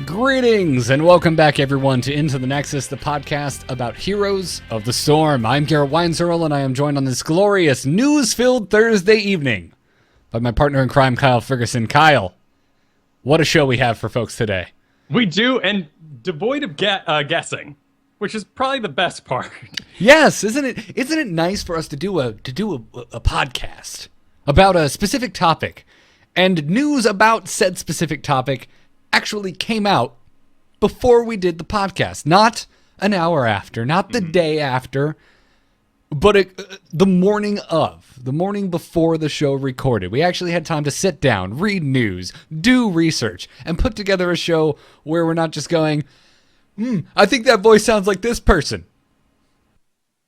Greetings and welcome back, everyone, to Into the Nexus, the podcast about Heroes of the Storm. I'm Garrett and I am joined on this glorious news-filled Thursday evening by my partner in crime, Kyle Ferguson. Kyle, what a show we have for folks today. We do, and devoid of guessing, which is probably the best part. Yes, isn't it nice for us to do a podcast about a specific topic, and news about said specific topic actually came out before we did the podcast, not an hour after, not the day after, but the morning before the show recorded. We actually had time to sit down, read news, do research, and put together a show where we're not just going, I think that voice sounds like this person.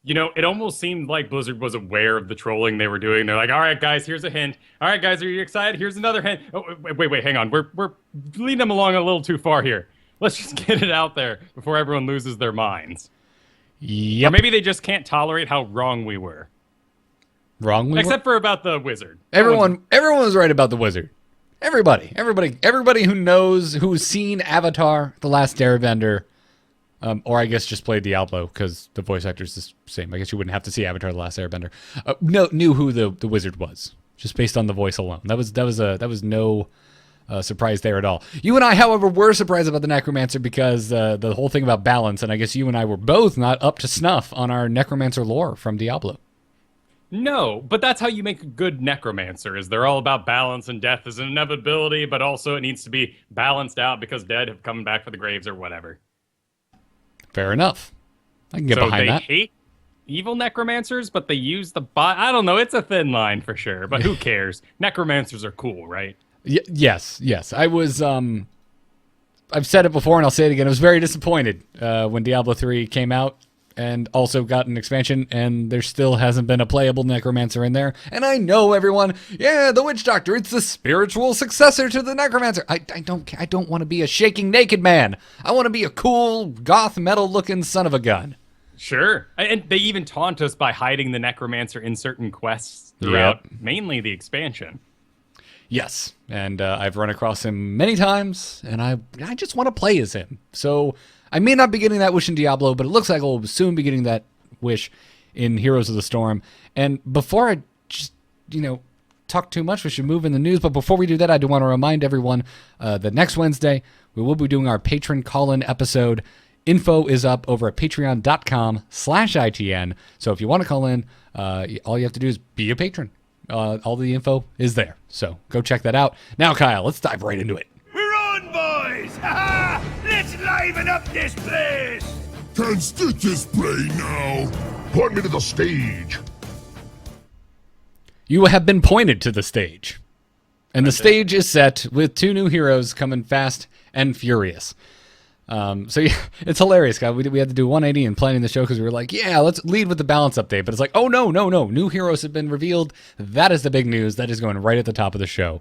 You know, it almost seemed like Blizzard was aware of the trolling they were doing. They're like, all right, guys, here's a hint. All right, guys, are you excited? Here's another hint. Oh, wait, hang on. We're leading them along a little too far here. Let's just get it out there before everyone loses their minds. Yep. Or maybe they just can't tolerate how wrong we were. Except for about the wizard. Everyone was right about the wizard. Everybody who knows, who's seen Avatar: The Last Airbender, or I guess just played Diablo because the voice actor's the same. I guess you wouldn't have to see Avatar: The Last Airbender. Knew who the wizard was just based on the voice alone. That was no surprise there at all. You and I, however, were surprised about the Necromancer because the whole thing about balance, and I guess you and I were both not up to snuff on our Necromancer lore from Diablo. No, but that's how you make a good Necromancer, is they're all about balance and death is an inevitability, but also it needs to be balanced out because dead have come back for the graves or whatever. Fair enough. I can get behind that. So they hate evil Necromancers, but they use the I don't know, it's a thin line for sure, but who cares? Necromancers are cool, right? Yes. I was, I've said it before and I'll say it again. I was very disappointed when Diablo 3 came out and also got an expansion, and there still hasn't been a playable Necromancer in there. And I know everyone, the Witch Doctor, it's the spiritual successor to the Necromancer. I don't want to be a shaking naked man. I want to be a cool, goth metal looking son of a gun. Sure. And they even taunt us by hiding the Necromancer in certain quests throughout mainly the expansion. Yes, and I've run across him many times, and I just want to play as him. So I may not be getting that wish in Diablo, but it looks like I'll soon be getting that wish in Heroes of the Storm. And before I just, talk too much, we should move in the news. But before we do that, I do want to remind everyone that next Wednesday, we will be doing our patron call-in episode. Info is up over at patreon.com/ITN. So if you want to call in, all you have to do is be a patron. All the info is there. So go check that out. Now, Kyle, let's dive right into it. We're on, boys! Ha-ha! Let's liven up this place! Can stitches play now? Point me to the stage. You have been pointed to the stage. And the stage is set with two new heroes coming fast and furious. It's hilarious, guys. We had to do 180 in planning the show because we were like, let's lead with the balance update. But it's like, oh, no. New heroes have been revealed. That is the big news. That is going right at the top of the show.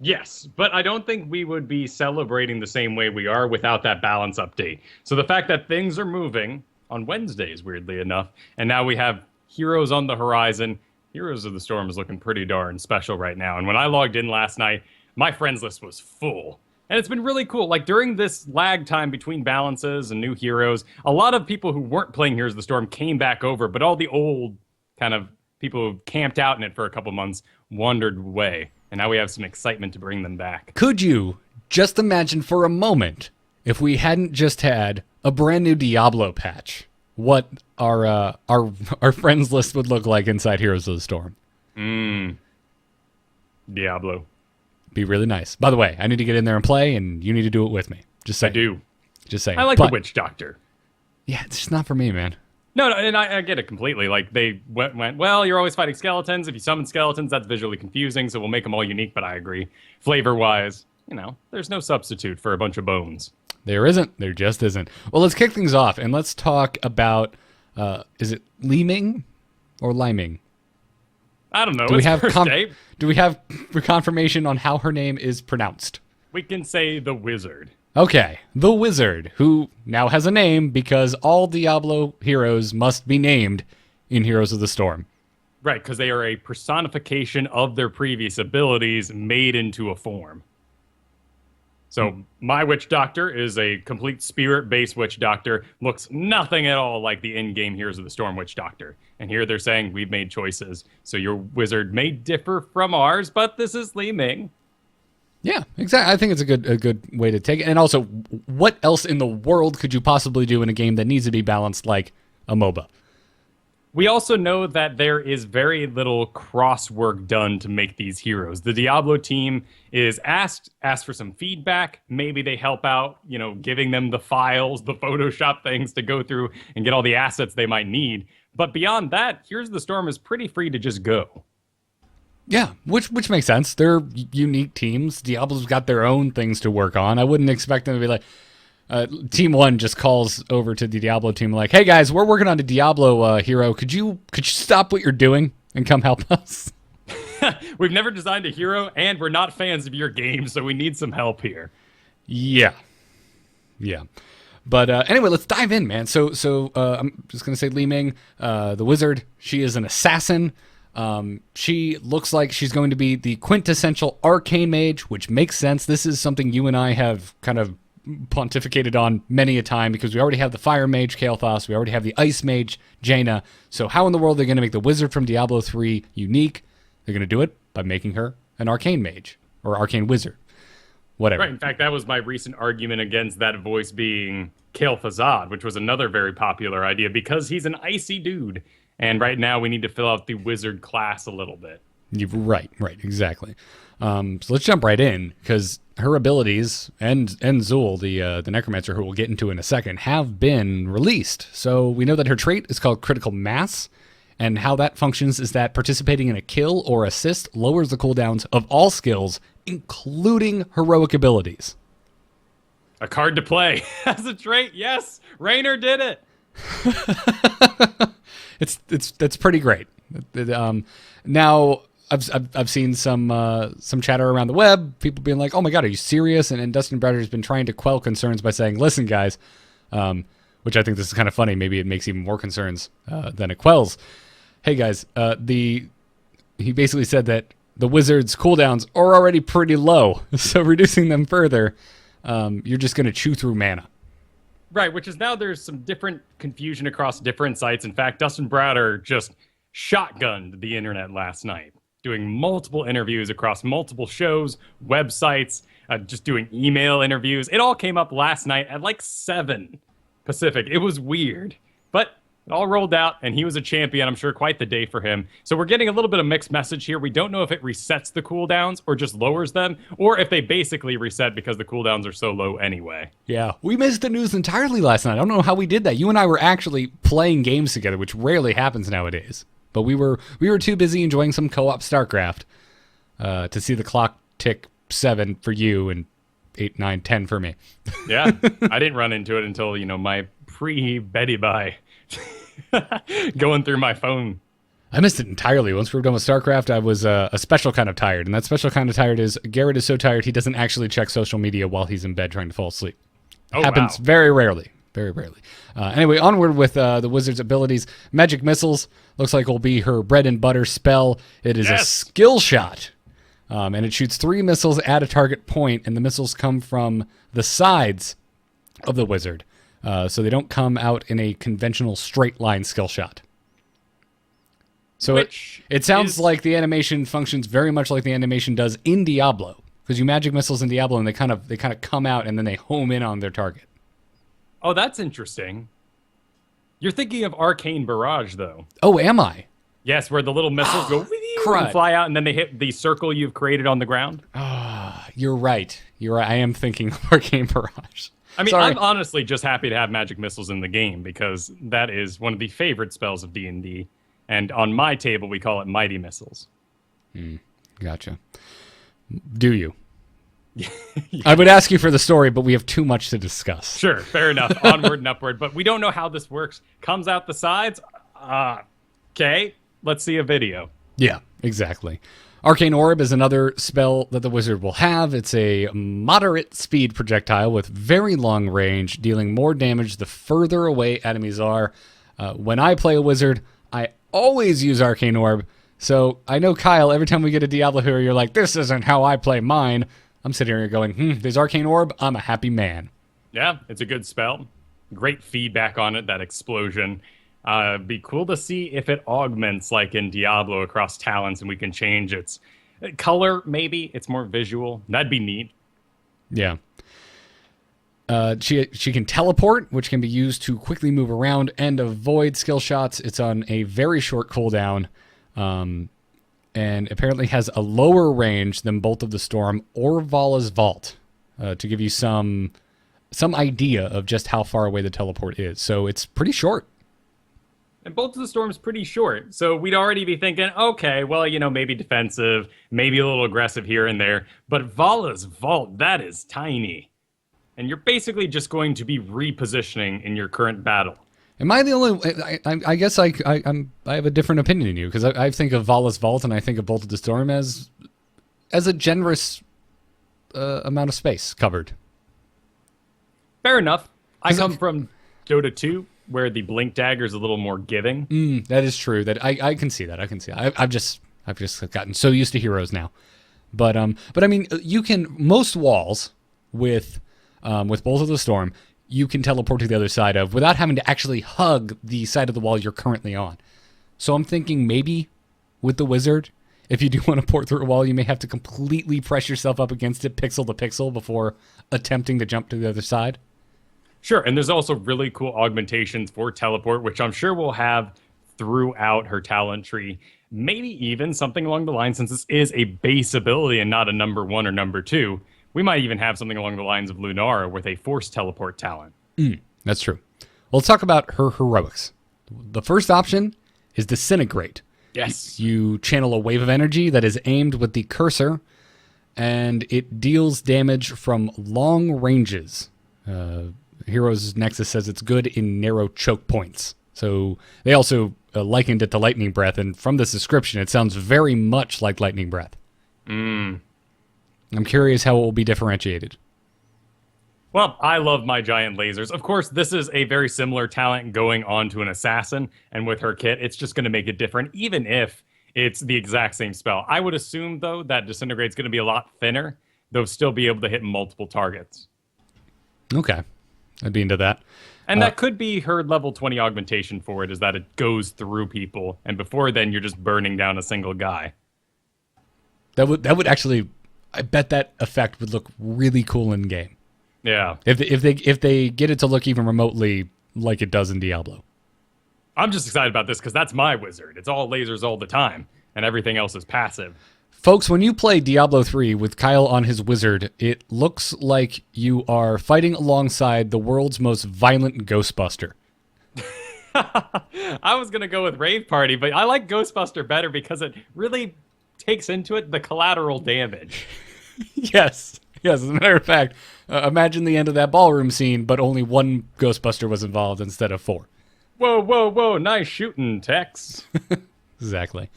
Yes, but I don't think we would be celebrating the same way we are without that balance update. So the fact that things are moving on Wednesdays, weirdly enough, and now we have heroes on the horizon. Heroes of the Storm is looking pretty darn special right now. And when I logged in last night, my friends list was full. And it's been really cool. Like, during this lag time between balances and new heroes, a lot of people who weren't playing Heroes of the Storm came back over, but all the old kind of people who camped out in it for a couple months wandered away. And now we have some excitement to bring them back. Could you just imagine for a moment if we hadn't just had a brand new Diablo patch, what our friends list would look like inside Heroes of the Storm? Diablo. Be really nice. By the way, I need to get in there and play, and you need to do it with me. Just saying. I do. Just saying. I like the Witch Doctor. Yeah, it's just not for me, man. No, and I get it completely. Like, they went, well, you're always fighting skeletons. If you summon skeletons, that's visually confusing, so we'll make them all unique, but I agree. Flavor-wise, there's no substitute for a bunch of bones. There isn't. There just isn't. Well, let's kick things off, and let's talk about, is it Li-Ming or Li-Ming? I don't know. Do we have first confirmation on how her name is pronounced? We can say the wizard. Okay, the wizard, who now has a name because all Diablo heroes must be named in Heroes of the Storm. Right, because they are a personification of their previous abilities made into a form. So my witch doctor is a complete spirit-based witch doctor. Looks nothing at all like the in-game Heroes of the Storm witch doctor. And here they're saying we've made choices. So your wizard may differ from ours, but this is Li-Ming. Yeah, exactly. I think it's a good way to take it. And also, what else in the world could you possibly do in a game that needs to be balanced like a MOBA? We also know that there is very little cross work done to make these heroes. The Diablo team is asked for some feedback. Maybe they help out, giving them the files, the Photoshop things to go through and get all the assets they might need. But beyond that, Heroes of the Storm is pretty free to just go. Yeah, which makes sense. They're unique teams. Diablo's got their own things to work on. I wouldn't expect them to be like, Team 1 just calls over to the Diablo team like, hey guys, we're working on a Diablo hero. Could you stop what you're doing and come help us? We've never designed a hero, and we're not fans of your game, so we need some help here. Yeah. But anyway, let's dive in, man. So I'm just going to say Li-Ming, the wizard. She is an assassin. She looks like she's going to be the quintessential arcane mage, which makes sense. This is something you and I have kind of pontificated on many a time because we already have the fire mage Kael'thas, we already have the ice mage Jaina. So how in the world are they going to make the wizard from Diablo 3 unique? They're going to do it by making her an arcane mage or arcane wizard. Whatever. Right. In fact, that was my recent argument against that voice being Kael'thas, which was another very popular idea because he's an icy dude. And right now we need to fill out the wizard class a little bit. Right, exactly. So let's jump right in because her abilities and Zul, the Necromancer, who we'll get into in a second, have been released. So we know that her trait is called Critical Mass, and how that functions is that participating in a kill or assist lowers the cooldowns of all skills, including heroic abilities. A card to play as a trait. Yes, Raynor did it. That's pretty great. Now I've seen some chatter around the web, people being like, "Oh my God, are you serious?" And Dustin Browder has been trying to quell concerns by saying, "Listen, guys," which I think this is kind of funny. Maybe it makes even more concerns than it quells. Hey guys, he basically said that the wizard's cooldowns are already pretty low, so reducing them further, you're just going to chew through mana. Right, which is now there's some different confusion across different sites. In fact, Dustin Browder just shotgunned the internet last night, doing multiple interviews across multiple shows, websites, just doing email interviews. It all came up last night at like 7 Pacific. It was weird, but it all rolled out, and he was a champion. I'm sure quite the day for him. So we're getting a little bit of mixed message here. We don't know if it resets the cooldowns or just lowers them, or if they basically reset because the cooldowns are so low anyway. Yeah, we missed the news entirely last night. I don't know how we did that. You and I were actually playing games together, which rarely happens nowadays. But we were too busy enjoying some co-op StarCraft to see the clock tick 7 for you and 8, 9, 10 for me. Yeah, I didn't run into it until, my pre-Betty Bye going through my phone. I missed it entirely. Once we were done with StarCraft, I was a special kind of tired. And that special kind of tired is Garrett is so tired he doesn't actually check social media while he's in bed trying to fall asleep. Happens very rarely. Very rarely. Anyway, onward with the wizard's abilities. Magic Missiles looks like will be her bread and butter spell. It is a skill shot. And it shoots 3 missiles at a target point, and the missiles come from the sides of the wizard. So they don't come out in a conventional straight line skill shot. So it sounds like the animation functions very much like the animation does in Diablo. Because you magic missiles in Diablo and they kind of come out and then they home in on their target. Oh, that's interesting. You're thinking of Arcane Barrage, though. Oh, am I? Yes, where the little missiles go and fly out, and then they hit the circle you've created on the ground. You're right. I am thinking of Arcane Barrage. I mean, Sorry. I'm honestly just happy to have magic missiles in the game because that is one of the favorite spells of D&D. And on my table, we call it Mighty Missiles. Gotcha. Do you? I would ask you for the story, but we have too much to discuss. Sure, fair enough. Onward and upward. But we don't know how this works. Comes out the sides. Okay, let's see a video. Yeah, exactly. Arcane Orb is another spell that the wizard will have. It's a moderate speed projectile with very long range, dealing more damage the further away enemies are. When I play a wizard, I always use Arcane Orb. So I know, Kyle, every time we get a Diablo hero, you're like, this isn't how I play mine. I'm sitting here going, there's Arcane Orb. I'm a happy man. Yeah, it's a good spell. Great feedback on it, that explosion. Be cool to see if it augments like in Diablo across talents and we can change its color, maybe. It's more visual. That'd be neat. Yeah. She can teleport, which can be used to quickly move around and avoid skill shots. It's on a very short cooldown, and apparently has a lower range than Bolt of the Storm or Vala's Vault, to give you some idea of just how far away the teleport is. So it's pretty short. And Bolt of the Storm's pretty short, so we'd already be thinking, okay, well, maybe defensive, maybe a little aggressive here and there, but Vala's Vault, that is tiny. And you're basically just going to be repositioning in your current battle. Am I the only? I guess I have a different opinion than you, because I think of Vala's Vault and I think of Bolt of the Storm as a generous amount of space covered. Fair enough. I come from Dota 2, where the Blink Dagger is a little more giving. That is true. That I can see that. I can see. I've just gotten so used to heroes now. But I mean, you can most walls with Bolt of the Storm, you can teleport to the other side of without having to actually hug the side of the wall you're currently on. So I'm thinking maybe with the wizard, if you do want to port through a wall, you may have to completely press yourself up against it pixel to pixel before attempting to jump to the other side. Sure, and there's also really cool augmentations for teleport, which I'm sure we'll have throughout her talent tree. Maybe even something along the line, since this is a base ability and not a number 1 or number 2. We might even have something along the lines of Lunara with a force teleport talent. That's true. Well, let's talk about her heroics. The first option is Disintegrate. Yes. You channel a wave of energy that is aimed with the cursor, and it deals damage from long ranges. Heroes Nexus says it's good in narrow choke points. So they also likened it to Lightning Breath, and from this description, it sounds very much like Lightning Breath. I'm curious how it will be differentiated. Well, I love my giant lasers. Of course, this is a very similar talent going on to an assassin, and with her kit, it's just going to make it different, even if it's the exact same spell. I would assume, though, that Disintegrate's going to be a lot thinner, though still be able to hit multiple targets. Okay. I'd be into that. And that could be her level 20 augmentation for it, is that it goes through people, and before then, you're just burning down a single guy. That would actually... I bet that effect would look really cool in game. Yeah. If they get it to look even remotely like it does in Diablo. I'm just excited about this because that's my wizard. It's all lasers all the time, and everything else is passive. Folks, when you play Diablo 3 with Kyle on his wizard, it looks like you are fighting alongside the world's most violent Ghostbuster. I was going to go with Rave Party, but I like Ghostbuster better because it really takes into it the collateral damage. Yes. As a matter of fact, imagine the end of that ballroom scene, but only one Ghostbuster was involved instead of 4. Whoa, nice shooting, Tex. Exactly.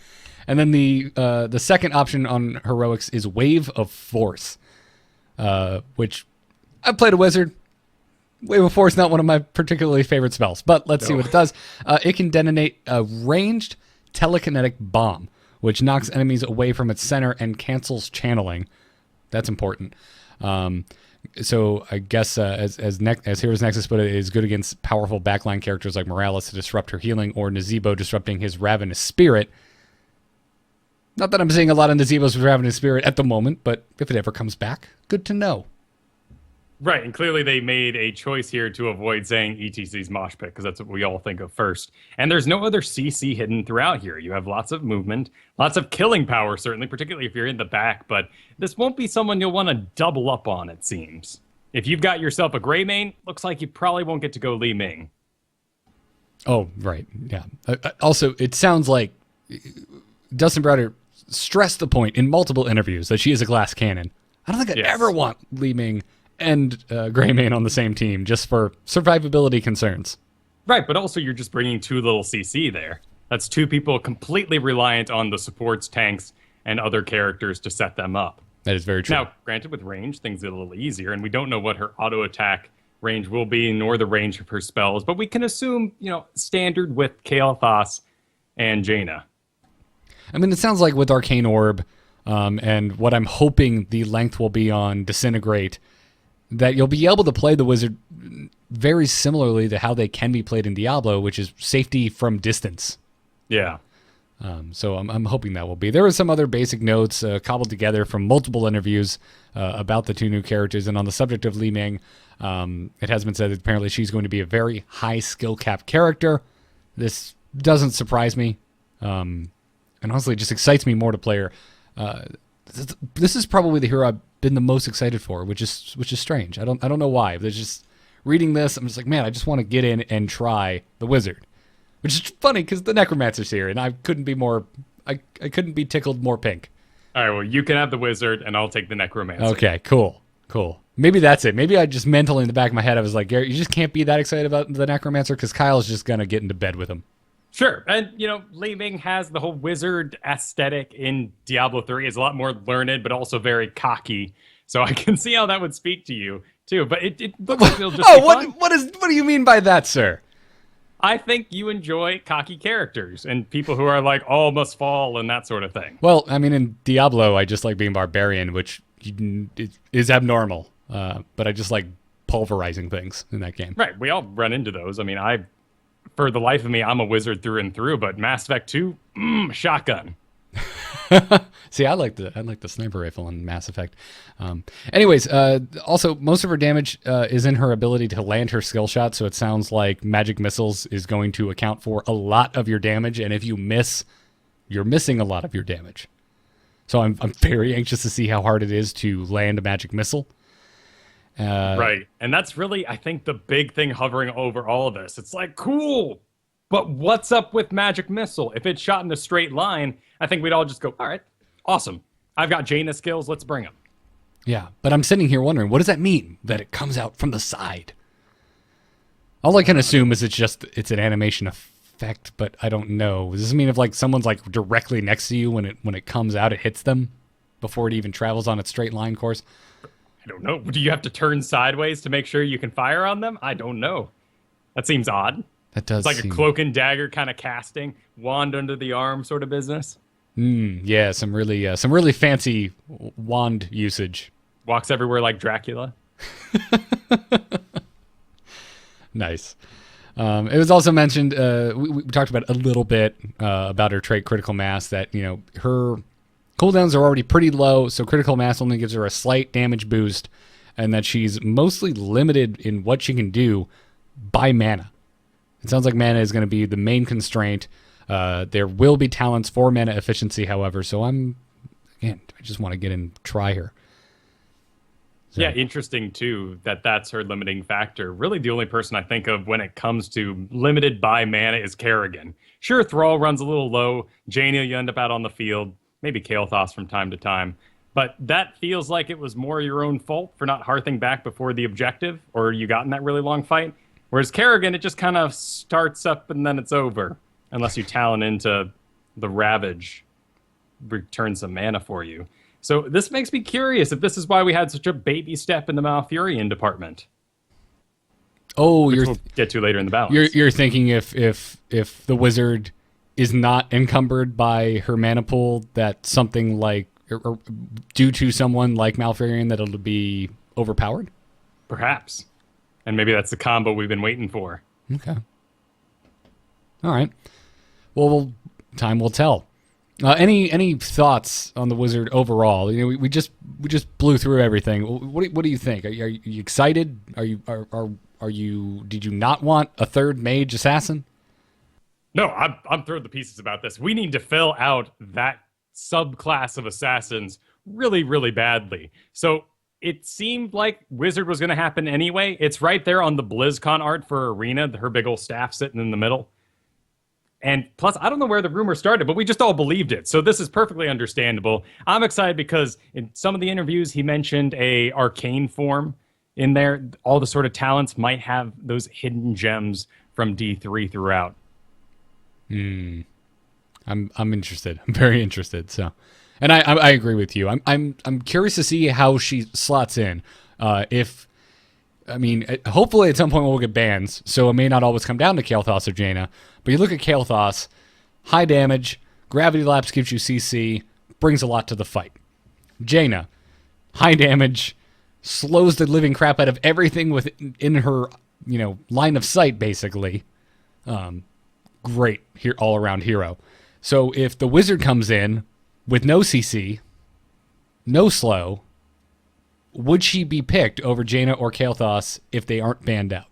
And then the second option on heroics is Wave of Force, which I've played a wizard. Wave of Force, not one of my particularly favorite spells, but let's see what it does. It can detonate a ranged telekinetic bomb, which knocks enemies away from its center and cancels channeling. That's important. So I guess as Heroes Nexus put it, is good against powerful backline characters like Morales to disrupt her healing, or Nazebo disrupting his ravenous spirit. Not that I'm seeing a lot of Nazebos with ravenous spirit at the moment, but if it ever comes back, good to know. Right, and clearly they made a choice here to avoid saying ETC's mosh pit, because that's what we all think of first. And there's no other CC hidden throughout here. You have lots of movement, lots of killing power, certainly, particularly if you're in the back, but this won't be someone you'll want to double up on, it seems. If you've got yourself a gray main, looks like you probably won't get to go Li-Ming. Oh, right, yeah. Also, it sounds like Dustin Browder stressed the point in multiple interviews that she is a glass cannon. I don't think I'd ever want Li-Ming and Greymane on the same team just for survivability concerns. Right, but also you're just bringing 2 little CC there. That's 2 people completely reliant on the supports, tanks, and other characters to set them up. That is very true. Now, granted, with range, things get a little easier, and we don't know what her auto attack range will be, nor the range of her spells, but we can assume, standard with Kael'thas and Jaina. I mean, it sounds like with Arcane Orb, And what I'm hoping the length will be on Disintegrate, that you'll be able to play the wizard very similarly to how they can be played in Diablo, which is safety from distance. Yeah. So I'm hoping that will be. There were some other basic notes cobbled together from multiple interviews about the two new characters. And on the subject of Li-Ming, it has been said that apparently she's going to be a very high skill cap character. This doesn't surprise me. And honestly, it just excites me more to play her. This is probably the hero I've been the most excited for, which is strange. I don't know why. There's just reading this, I'm just like, man, I just want to get in and try the wizard. Which is funny because the Necromancer's here, and I couldn't be tickled more pink. All right, well, you can have the wizard, and I'll take the Necromancer. Okay, cool. Maybe that's it. Maybe I just mentally in the back of my head, I was like, Garrett, you just can't be that excited about the Necromancer because Kyle's just going to get into bed with him. Sure, and, Li-Ming has the whole wizard aesthetic in Diablo 3. It's a lot more learned, but also very cocky. So I can see how that would speak to you, too. But it looks like it'll just be fun. What do you mean by that, sir? I think you enjoy cocky characters and people who are like, all must fall and that sort of thing. Well, I mean, in Diablo, I just like being barbarian, which is abnormal. But I just like pulverizing things in that game. Right, we all run into those. I mean, for the life of me, I'm a wizard through and through, but Mass Effect 2, shotgun. See, I like the sniper rifle in Mass Effect. Anyways, also most of her damage is in her ability to land her skill shot. So it sounds like magic missiles is going to account for a lot of your damage, and if you miss, you're missing a lot of your damage. So I'm very anxious to see how hard it is to land a magic missile. Right, and that's really, I think, the big thing hovering over all of this. It's like, cool, but what's up with magic missile? If it's shot in a straight line, I think we'd all just go, all right, awesome. I've got Jaina skills, let's bring them. Yeah, but I'm sitting here wondering, what does that mean, that it comes out from the side? All I can assume is it's an animation effect, but I don't know. Does this mean if like someone's like directly next to you when it comes out, it hits them before it even travels on its straight line course? I don't know. Do you have to turn sideways to make sure you can fire on them? I don't know. That seems odd. That does. It's like a cloak and dagger kind of casting, wand under the arm sort of business. Yeah, some really fancy wand usage. Walks everywhere like Dracula. Nice. It was also mentioned, we talked about a little bit about her trait Critical Mass, that, her cooldowns are already pretty low, so Critical Mass only gives her a slight damage boost, and that she's mostly limited in what she can do by mana. It sounds like mana is going to be the main constraint. There will be talents for mana efficiency, however, so I just want to get in and try her. So. Yeah, interesting, too, that's her limiting factor. Really, the only person I think of when it comes to limited by mana is Kerrigan. Sure, Thrall runs a little low. Jaina, you end up out on the field. Maybe Kael'thas from time to time. But that feels like it was more your own fault for not hearthing back before the objective, or you got in that really long fight. Whereas Kerrigan, it just kind of starts up and then it's over. Unless you talent into the Ravage, return some mana for you. So this makes me curious if this is why we had such a baby step in the Malfurion department. Oh, we'll get to later in the balance. You're thinking if the wizard is not encumbered by her mana pool, that something like, or due to someone like Malfurion, that it'll be overpowered? Perhaps. And maybe that's the combo we've been waiting for. Okay. All right. Well, time will tell. Any thoughts on the wizard overall? We just blew through everything. What do you think? Are you excited? Are you? Did you not want a third mage assassin? No, I'm throwing the pieces about this. We need to fill out that subclass of assassins really, really badly. So it seemed like Wizard was going to happen anyway. It's right there on the BlizzCon art for Arena, her big old staff sitting in the middle. And plus, I don't know where the rumor started, but we just all believed it. So this is perfectly understandable. I'm excited because in some of the interviews, he mentioned a arcane form in there. All the sort of talents might have those hidden gems from D3 throughout. I'm interested. I'm very interested. So, and I agree with you. I'm curious to see how she slots in. Hopefully at some point we'll get bans, so it may not always come down to Kael'thas or Jaina. But you look at Kael'thas, high damage, gravity lapse gives you CC, brings a lot to the fight. Jaina, high damage, slows the living crap out of everything within her, line of sight, basically. Great all-around hero. So if the wizard comes in with no CC, no slow, would she be picked over Jaina or Kael'thas if they aren't banned out?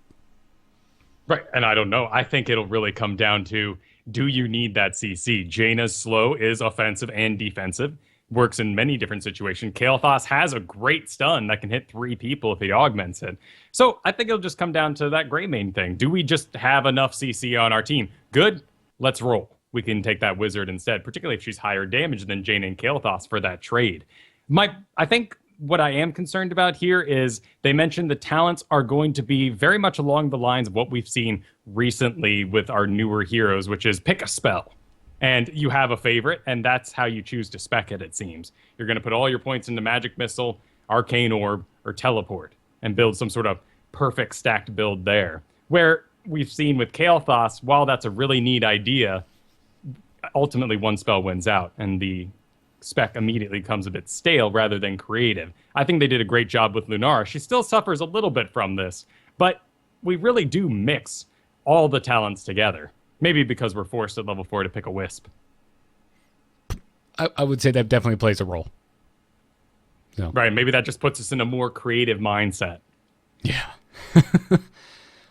Right, and I don't know. I think it'll really come down to, do you need that CC? Jaina's slow is offensive and defensive. Works in many different situations. Kael'thas has a great stun that can hit 3 people if he augments it. So I think it'll just come down to that Greymane thing. Do we just have enough CC on our team? Good, let's roll. We can take that wizard instead, particularly if she's higher damage than Jaina and Kael'thas for that trade. I think what I am concerned about here is they mentioned the talents are going to be very much along the lines of what we've seen recently with our newer heroes, which is pick a spell. And you have a favorite, and that's how you choose to spec it seems. You're going to put all your points into Magic Missile, Arcane Orb, or Teleport, and build some sort of perfect stacked build there. Where we've seen with Kael'thas, while that's a really neat idea, ultimately one spell wins out, and the spec immediately comes a bit stale rather than creative. I think they did a great job with Lunara. She still suffers a little bit from this, but we really do mix all the talents together. Maybe because we're forced at level 4 to pick a Wisp. I would say that definitely plays a role. So. Right, maybe that just puts us in a more creative mindset. Yeah.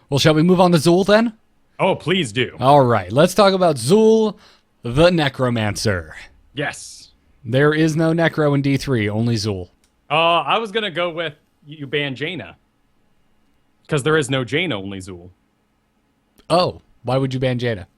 Well, shall we move on to Zul then? Oh, please do. All right, let's talk about Zul the Necromancer. Yes. There is no Necro in D3, only Zul. I was going to go with you ban Jaina. Because there is no Jaina, only Zul. Oh, why would you ban Jaina?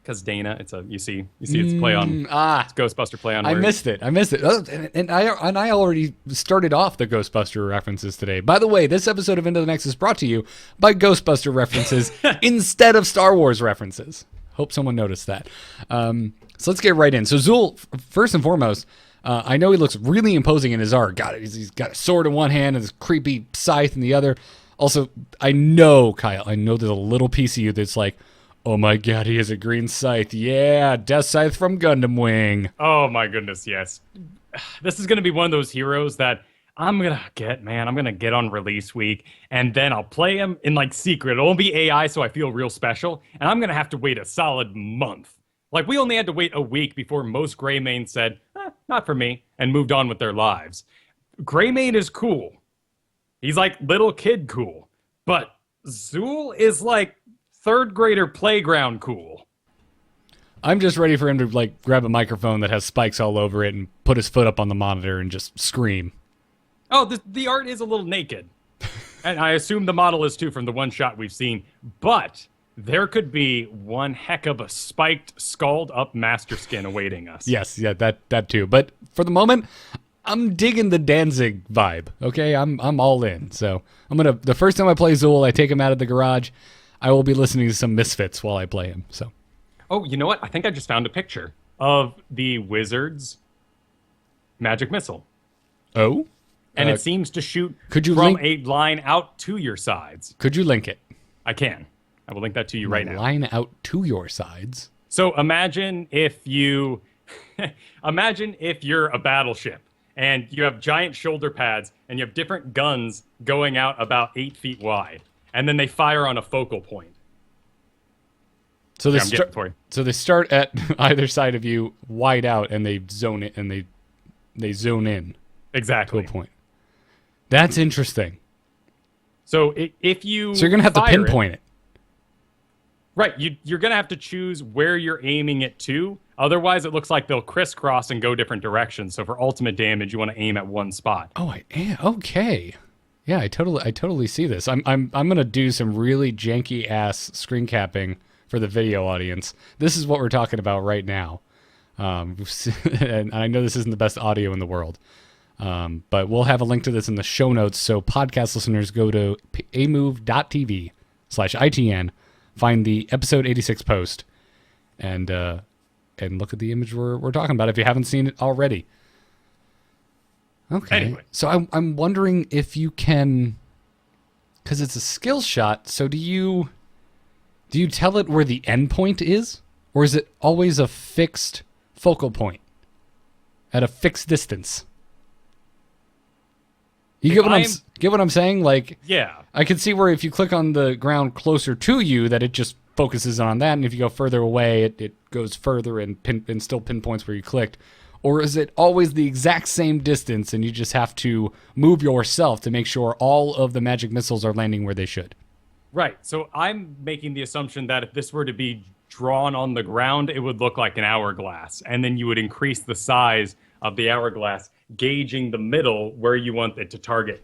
Because Dana, you see it's play on it's Ghostbuster play on. I missed it. Oh, and I already started off the Ghostbuster references today. By the way, this episode of Into the Nexus is brought to you by Ghostbuster references instead of Star Wars references. Hope someone noticed that. So let's get right in. So Zul, first and foremost, I know he looks really imposing in his art. He's got a sword in one hand and this creepy scythe in the other. Also, I know, Kyle, there's a little piece of you that's like, oh my god, he has a green scythe. Yeah, Death Scythe from Gundam Wing. Oh my goodness, yes. This is going to be one of those heroes that I'm going to get on release week, and then I'll play him in, secret. It won't be AI, so I feel real special, and I'm going to have to wait a solid month. We only had to wait a week before most Greymane said, not for me, and moved on with their lives. Greymane is cool. He's little kid cool. But Zul is third grader playground cool. I'm just ready for him to grab a microphone that has spikes all over it and put his foot up on the monitor and just scream. Oh, the art is a little naked. And I assume the model is too from the one shot we've seen. But there could be one heck of a spiked, scald up master skin awaiting us. Yes, yeah, that too. But for the moment, I'm digging the Danzig vibe. Okay, I'm all in. So the first time I play Zul, I take him out of the garage. I will be listening to some Misfits while I play him. So, oh, you know what? I think I just found a picture of the wizard's magic missile. Oh, and it seems to shoot from a line out to your sides. Could you link it? I can. I will link that to you right now. Line out to your sides. So imagine if you're a battleship and you have giant shoulder pads and you have different guns going out about 8 feet wide. And then they fire on a focal point. So they start at either side of you, wide out, and they zone it, and they zone in. Exactly. To a point. That's interesting. So if you you're gonna have to pinpoint it. Right. You're gonna have to choose where you're aiming it to. Otherwise, it looks like they'll crisscross and go different directions. So for ultimate damage, you want to aim at one spot. Oh, I am okay. Yeah, I totally see this. I'm gonna do some really janky ass screen capping for the video audience. This is what we're talking about right now, and I know this isn't the best audio in the world, but we'll have a link to this in the show notes. So podcast listeners, go to amove.tv/ITN, find the episode 86 post, and look at the image we're talking about if you haven't seen it already. Okay. Anyway. So I'm wondering if you can, because it's a skill shot. So do you tell it where the end point is, or is it always a fixed focal point at a fixed distance. You get what I'm saying? Like, Yeah. I can see where if you click on the ground closer to you, that it just focuses on that, and if you go further away, it goes further and still pinpoints where you clicked. Or is it always the exact same distance, and you just have to move yourself to make sure all of the magic missiles are landing where they should? Right. So I'm making the assumption that if this were to be drawn on the ground, it would look like an hourglass, and then you would increase the size of the hourglass, gauging the middle where you want it to target.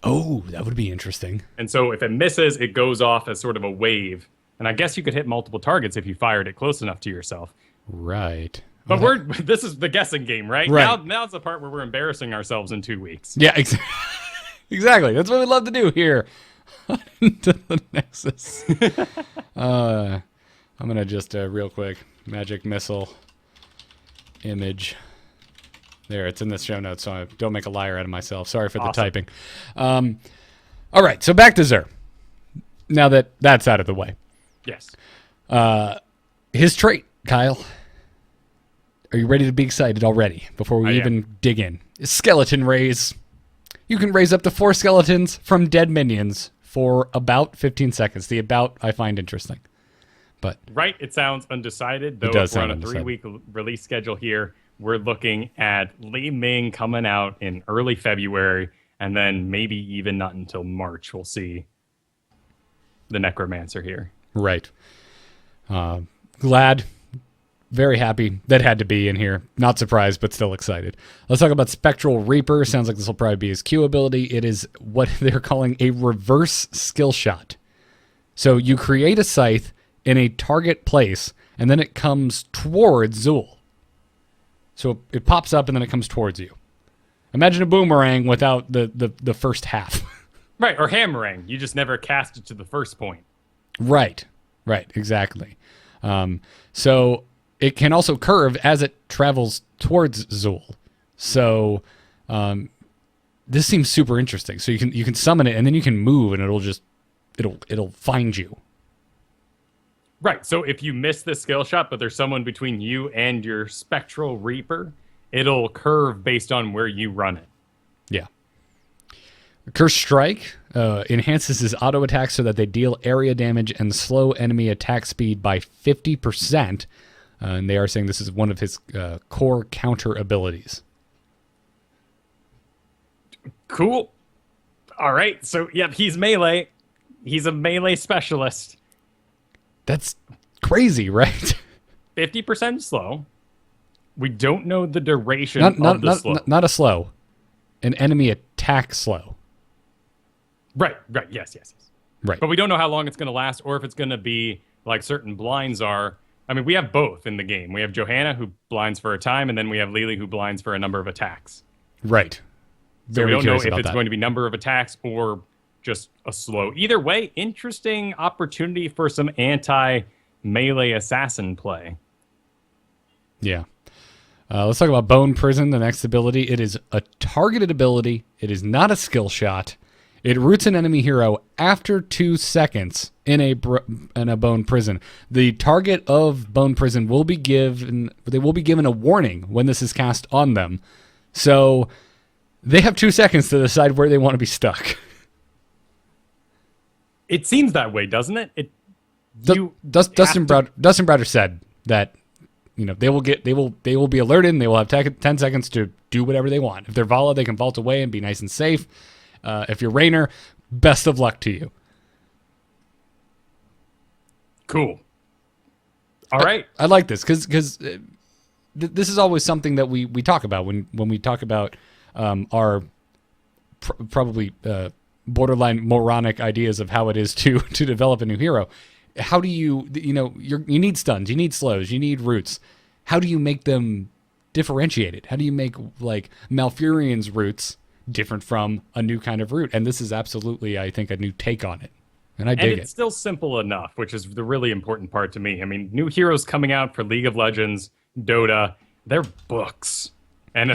Oh, that would be interesting. And so if it misses, it goes off as sort of a wave. And I guess you could hit multiple targets if you fired it close enough to yourself. Right. But this is the guessing game, right? Right. Now's the part where we're embarrassing ourselves in 2 weeks. Yeah, exactly. That's what we love to do here. Into the Nexus. I'm going to just, real quick, magic missile image. There, it's in the show notes, so I don't make a liar out of myself. Sorry for the typing. All right, so back to Xur. Now that that's out of the way. Yes. His trait, Kyle. Are you ready to be excited already before we even dig in? Skeleton raise. You can raise up to 4 skeletons from dead minions for about 15 seconds. The about I find interesting. But right, it sounds undecided, though. It does if we're on sound a undecided. 3-week release schedule here. We're looking at Li-Ming coming out in early February, and then maybe even not until March we'll see the Necromancer here. Right. Glad. Very happy. That had to be in here. Not surprised, but still excited. Let's talk about Spectral Reaper. Sounds like this will probably be his Q ability. It is what they're calling a reverse skill shot. So you create a scythe in a target place, and then it comes towards Zool. So it pops up, and then it comes towards you. Imagine a boomerang without the first half. Right, or hammering. You just never cast it to the first point. Right, exactly. So it can also curve as it travels towards Zool. So this seems super interesting. So you can summon it, and then you can move, and it'll find you. Right, so if you miss the skill shot, but there's someone between you and your Spectral Reaper, it'll curve based on where you run it. Yeah. Curse Strike enhances his auto attack so that they deal area damage and slow enemy attack speed by 50%. And they are saying this is one of his core counter abilities. Cool. All right, so yep, he's melee. He's a melee specialist. That's crazy, right? 50% slow. We don't know the duration of the slow. Not a slow. An enemy attack slow. Right, yes. Right. But we don't know how long it's going to last or if it's going to be like certain blinds are. I mean, we have both in the game. We have Johanna, who blinds for a time, and then we have Lily, who blinds for a number of attacks. Right. So we don't know if it's going to be number of attacks or just a slow. Either way, interesting opportunity for some anti-melee assassin play. Yeah. Let's talk about Bone Prison, the next ability. It is a targeted ability. It is not a skill shot. It roots an enemy hero after 2 seconds in a Bone Prison. The target of Bone Prison will be given a warning when this is cast on them. So they have 2 seconds to decide where they want to be stuck. It seems that way, doesn't it? Dustin Browder said that they will be alerted and they will have 10 seconds to do whatever they want. If they're Vala, they can vault away and be nice and safe. If you're Raynor, best of luck to you. Cool. All right. I like this because this is always something that we talk about when we talk about our probably borderline moronic ideas of how it is to develop a new hero. How do you need stuns, you need slows, you need roots. How do you make them differentiated? How do you make like Malfurion's roots different from a new kind of root? And this is absolutely, I think, a new take on it. And I dig it. And it's still simple enough, which is the really important part to me. I mean, new heroes coming out for League of Legends, Dota, they're books. And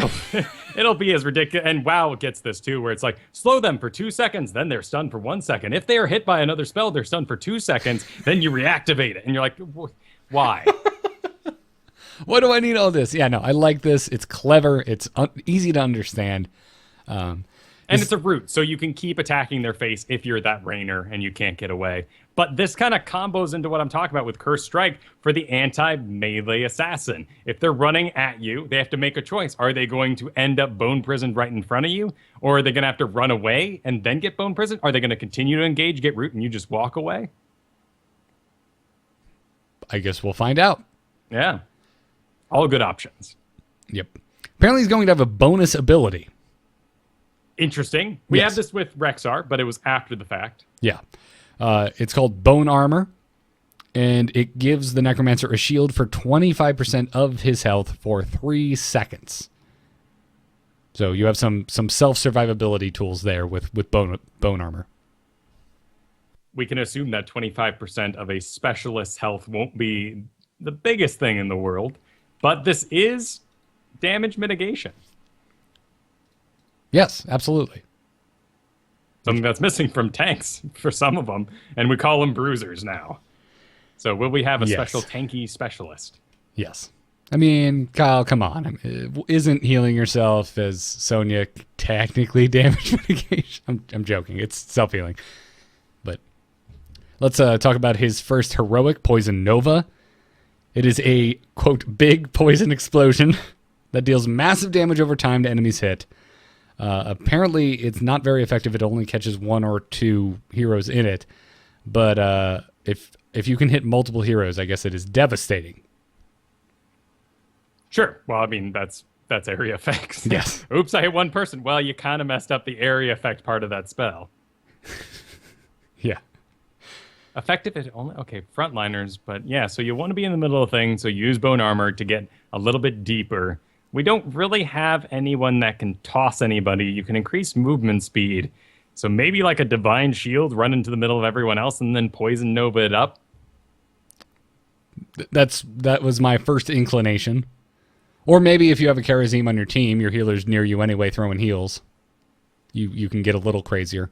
it'll be as ridiculous. And WoW gets this too, where it's like, slow them for 2 seconds, then they're stunned for 1 second. If they are hit by another spell, they're stunned for 2 seconds, then you reactivate it. And you're like, why? Why do I need all this? Yeah, no, I like this. It's clever. It's easy to understand. And it's a root, so you can keep attacking their face if you're that Raynor and you can't get away. But this kind of combos into what I'm talking about with Curse Strike for the anti-melee assassin. If they're running at you, they have to make a choice. Are they going to end up bone prisoned right in front of you? Or are they going to have to run away and then get bone prisoned? Are they going to continue to engage, get root, and you just walk away? I guess we'll find out. Yeah. All good options. Yep. Apparently he's going to have a bonus ability. Interesting. We Yes. have this with Rexar, but it was after the fact. Yeah. It's called Bone Armor, and it gives the Necromancer a shield for 25% of his health for 3 seconds. So you have some self-survivability tools there with bone armor. We can assume that 25% of a specialist's health won't be the biggest thing in the world, but this is damage mitigation. Yes, absolutely. Something that's missing from tanks for some of them, and we call them bruisers now. So will we have a Yes. special tanky specialist? Yes. I mean, Kyle, come on. I mean, isn't healing yourself as Sonya technically damage mitigation? I'm joking. It's self-healing. But let's talk about his first heroic, Poison Nova. It is a, quote, big poison explosion that deals massive damage over time to enemies hit. Apparently, it's not very effective. It only catches 1 or 2 heroes in it. But if you can hit multiple heroes, I guess it is devastating. Sure. Well, I mean, that's area effects. Yes. Oops, I hit one person. Well, you kind of messed up the area effect part of that spell. Yeah. Effective at only, okay, frontliners, but yeah, so you want to be in the middle of things, so use bone armor to get a little bit deeper. We don't really have anyone that can toss anybody. You can increase movement speed. So maybe like a divine shield, run into the middle of everyone else and then poison nova it up. That was my first inclination. Or maybe if you have a Karazim on your team, your healer's near you anyway throwing heals. You can get a little crazier.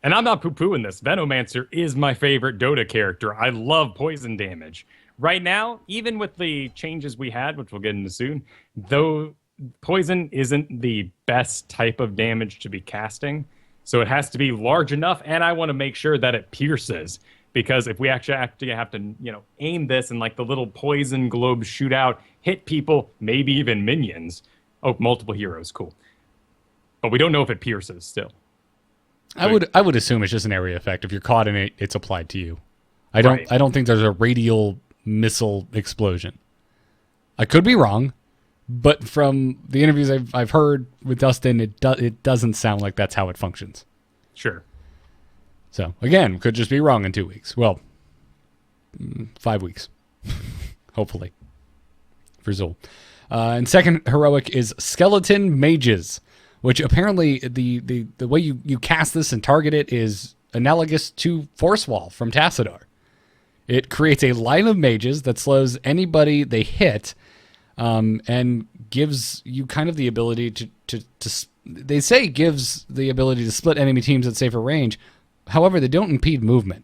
And I'm not poo-pooing this. Venomancer is my favorite Dota character. I love poison damage. Right now, even with the changes we had, which we'll get into soon, though poison isn't the best type of damage to be casting. So it has to be large enough, and I want to make sure that it pierces. Because if we actually have to, aim this and like the little poison globes shoot out, hit people, maybe even minions. Oh, multiple heroes, cool. But we don't know if it pierces still. I would assume it's just an area effect. If you're caught in it, it's applied to you. I don't think there's a radial missile explosion. I could be wrong, but from the interviews I've heard with Dustin, it doesn't sound like that's how it functions. Sure. So again, could just be wrong in 2 weeks. Well, 5 weeks, hopefully, for Zul. And second heroic is Skeleton Mages, which apparently the way you cast this and target it is analogous to Force Wall from Tassadar. It creates a line of mages that slows anybody they hit, and gives you kind of the ability to they say gives the ability to split enemy teams at safer range. However, they don't impede movement.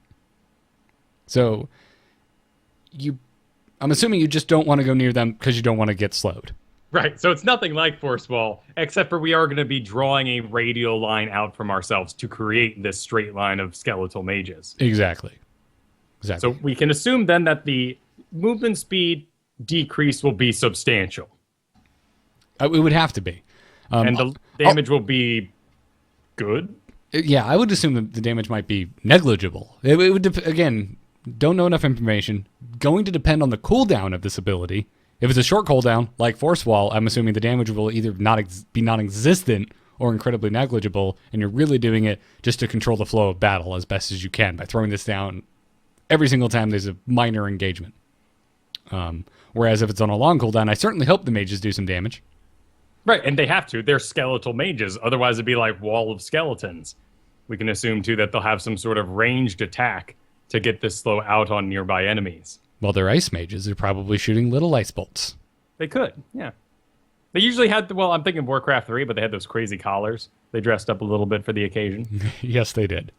So I'm assuming you just don't want to go near them because you don't want to get slowed. Right, so it's nothing like Force Wall, except for we are going to be drawing a radial line out from ourselves to create this straight line of skeletal mages. Exactly. So we can assume then that the movement speed decrease will be substantial. It would have to be. And the damage will be good? Yeah, I would assume that the damage might be negligible. It would again, don't know enough information. Going to depend on the cooldown of this ability. If it's a short cooldown, like Force Wall, I'm assuming the damage will either be non-existent or incredibly negligible, and you're really doing it just to control the flow of battle as best as you can by throwing this down every single time there's a minor engagement. Whereas if it's on a long cooldown, I certainly hope the mages do some damage. Right, and they have to. They're skeletal mages. Otherwise, it'd be like Wall of Skeletons. We can assume, too, that they'll have some sort of ranged attack to get this slow out on nearby enemies. Well, they're ice mages. They're probably shooting little ice bolts. They could, yeah. They usually had, I'm thinking Warcraft 3, but they had those crazy collars. They dressed up a little bit for the occasion. Yes, they did.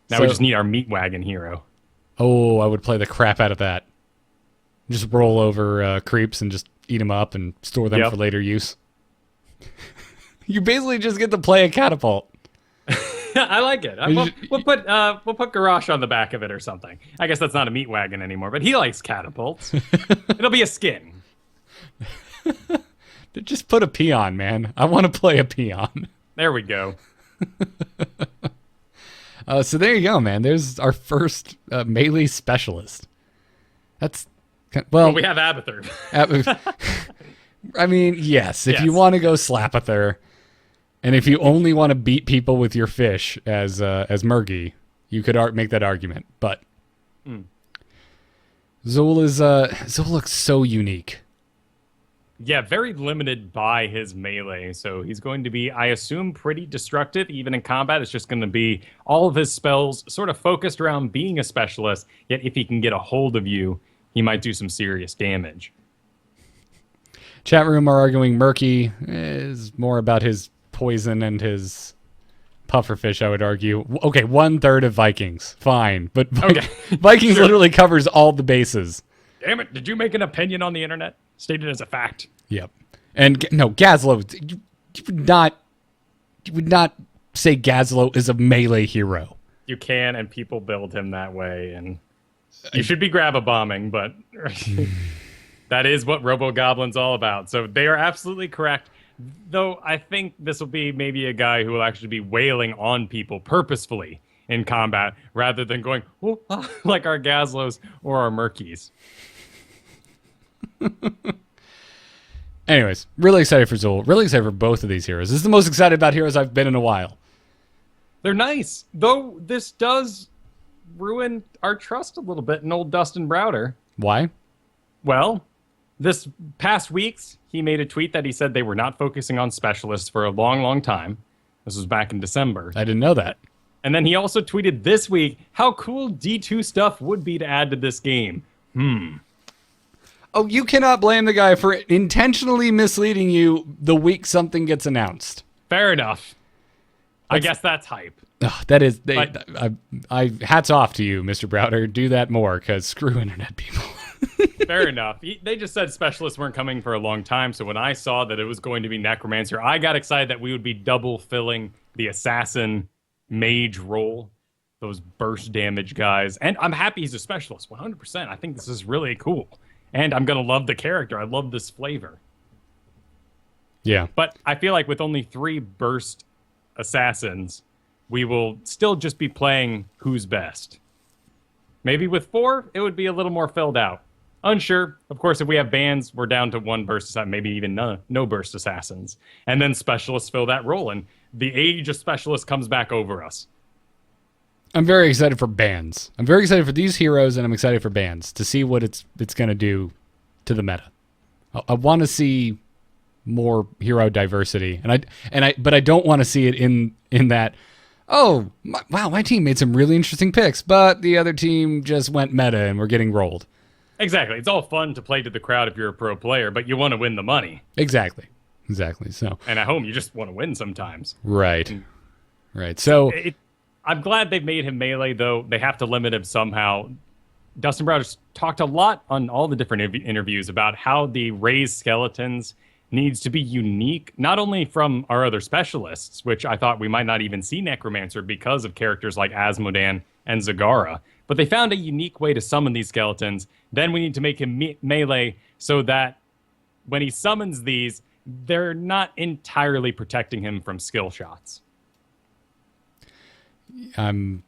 Now we just need our meat wagon hero. Oh, I would play the crap out of that. Just roll over creeps and just eat them up and store them for later use. You basically just get to play a catapult. I like it. We'll put Garrosh on the back of it or something. I guess that's not a meat wagon anymore, but he likes catapults. It'll be a skin. Just put a peon, man. I want to play a peon. There we go. So there you go, man. There's our first melee specialist. That's well, we have Abathur. I mean, yes. If Yes. you want to go Slapather, and if you only want to beat people with your fish as Murgy, you could make that argument. But Zul looks so unique. Yeah, very limited by his melee, so he's going to be, I assume, pretty destructive. Even in combat, it's just going to be all of his spells sort of focused around being a specialist, yet if he can get a hold of you, he might do some serious damage. Chat room are arguing Murky is more about his poison and his pufferfish, I would argue. Okay, 1/3 of Vikings. Fine. But Vikings literally covers all the bases. Damn it, did you make an opinion on the internet? Stated as a fact. Yep. And no, Gazlo, you would not say Gazlo is a melee hero. You can, and people build him that way, and you should be grab-a-bombing, but that is what Robo-Goblin's all about. So they are absolutely correct, though I think this will be maybe a guy who will actually be wailing on people purposefully in combat, rather than going, "Oh, ah," like our Gazlos or our Murkies. Anyways, really excited for Zul. Really excited for both of these heroes. This is the most excited about heroes I've been in a while. They're nice, though this does ruin our trust a little bit in old Dustin Browder. Why? Well, this past weeks, he made a tweet that he said they were not focusing on specialists for a long, long time. This was back in December. I didn't know that. And then he also tweeted this week how cool D2 stuff would be to add to this game. Oh, you cannot blame the guy for intentionally misleading you the week something gets announced. Fair enough. I guess that's hype. That is, I hats off to you, Mr. Browder. Do that more, because screw internet people. Fair enough. They just said specialists weren't coming for a long time, so when I saw that it was going to be Necromancer, I got excited that we would be double filling the assassin mage role, those burst damage guys. And I'm happy he's a specialist, 100%. I think this is really cool. And I'm going to love the character. I love this flavor. Yeah. But I feel like with only 3 burst assassins, we will still just be playing who's best. Maybe with 4, it would be a little more filled out. Unsure. Of course, if we have bans, we're down to 1 burst assassin, maybe even no burst assassins. And then specialists fill that role, and the age of specialists comes back over us. I'm very excited for bans. I'm very excited for these heroes, and I'm excited for bans to see what it's going to do to the meta. I want to see more hero diversity, but I don't want to see it in that. Oh, wow! My team made some really interesting picks, but the other team just went meta, and we're getting rolled. Exactly. It's all fun to play to the crowd if you're a pro player, but you want to win the money. Exactly. So. And at home, you just want to win sometimes. Right. So. I'm glad they've made him melee, though. They have to limit him somehow. Dustin Browder's talked a lot on all the different interviews about how the raised skeletons needs to be unique, not only from our other specialists, which I thought we might not even see Necromancer because of characters like Asmodan and Zagara, but they found a unique way to summon these skeletons. Then we need to make him melee so that when he summons these, they're not entirely protecting him from skill shots. I'm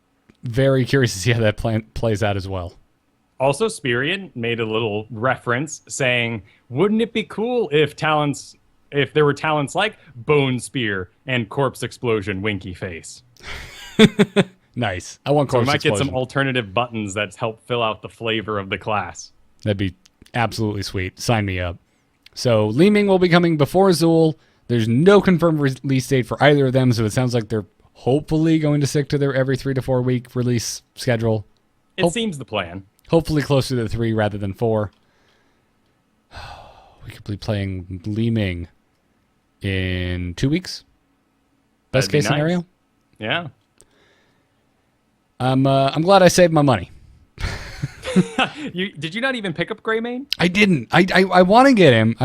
very curious to see how that plan plays out as well. Also, Spirian made a little reference saying, wouldn't it be cool if there were talents like Bone Spear and Corpse Explosion Winky Face? Nice. I want Corpse Explosion. We might Explosion. get some alternative buttons that help fill out the flavor of the class. That'd be absolutely sweet. Sign me up. So, Li-Ming will be coming before Zul. There's no confirmed release date for either of them, so it sounds like they're hopefully going to stick to their every 3 to 4 week release schedule. It seems the plan. Hopefully closer to 3 rather than 4. We could be playing Li-Ming in 2 weeks. Best case scenario. Yeah. I'm glad I saved my money. Did you not even pick up Greymane? I didn't. I want to get him.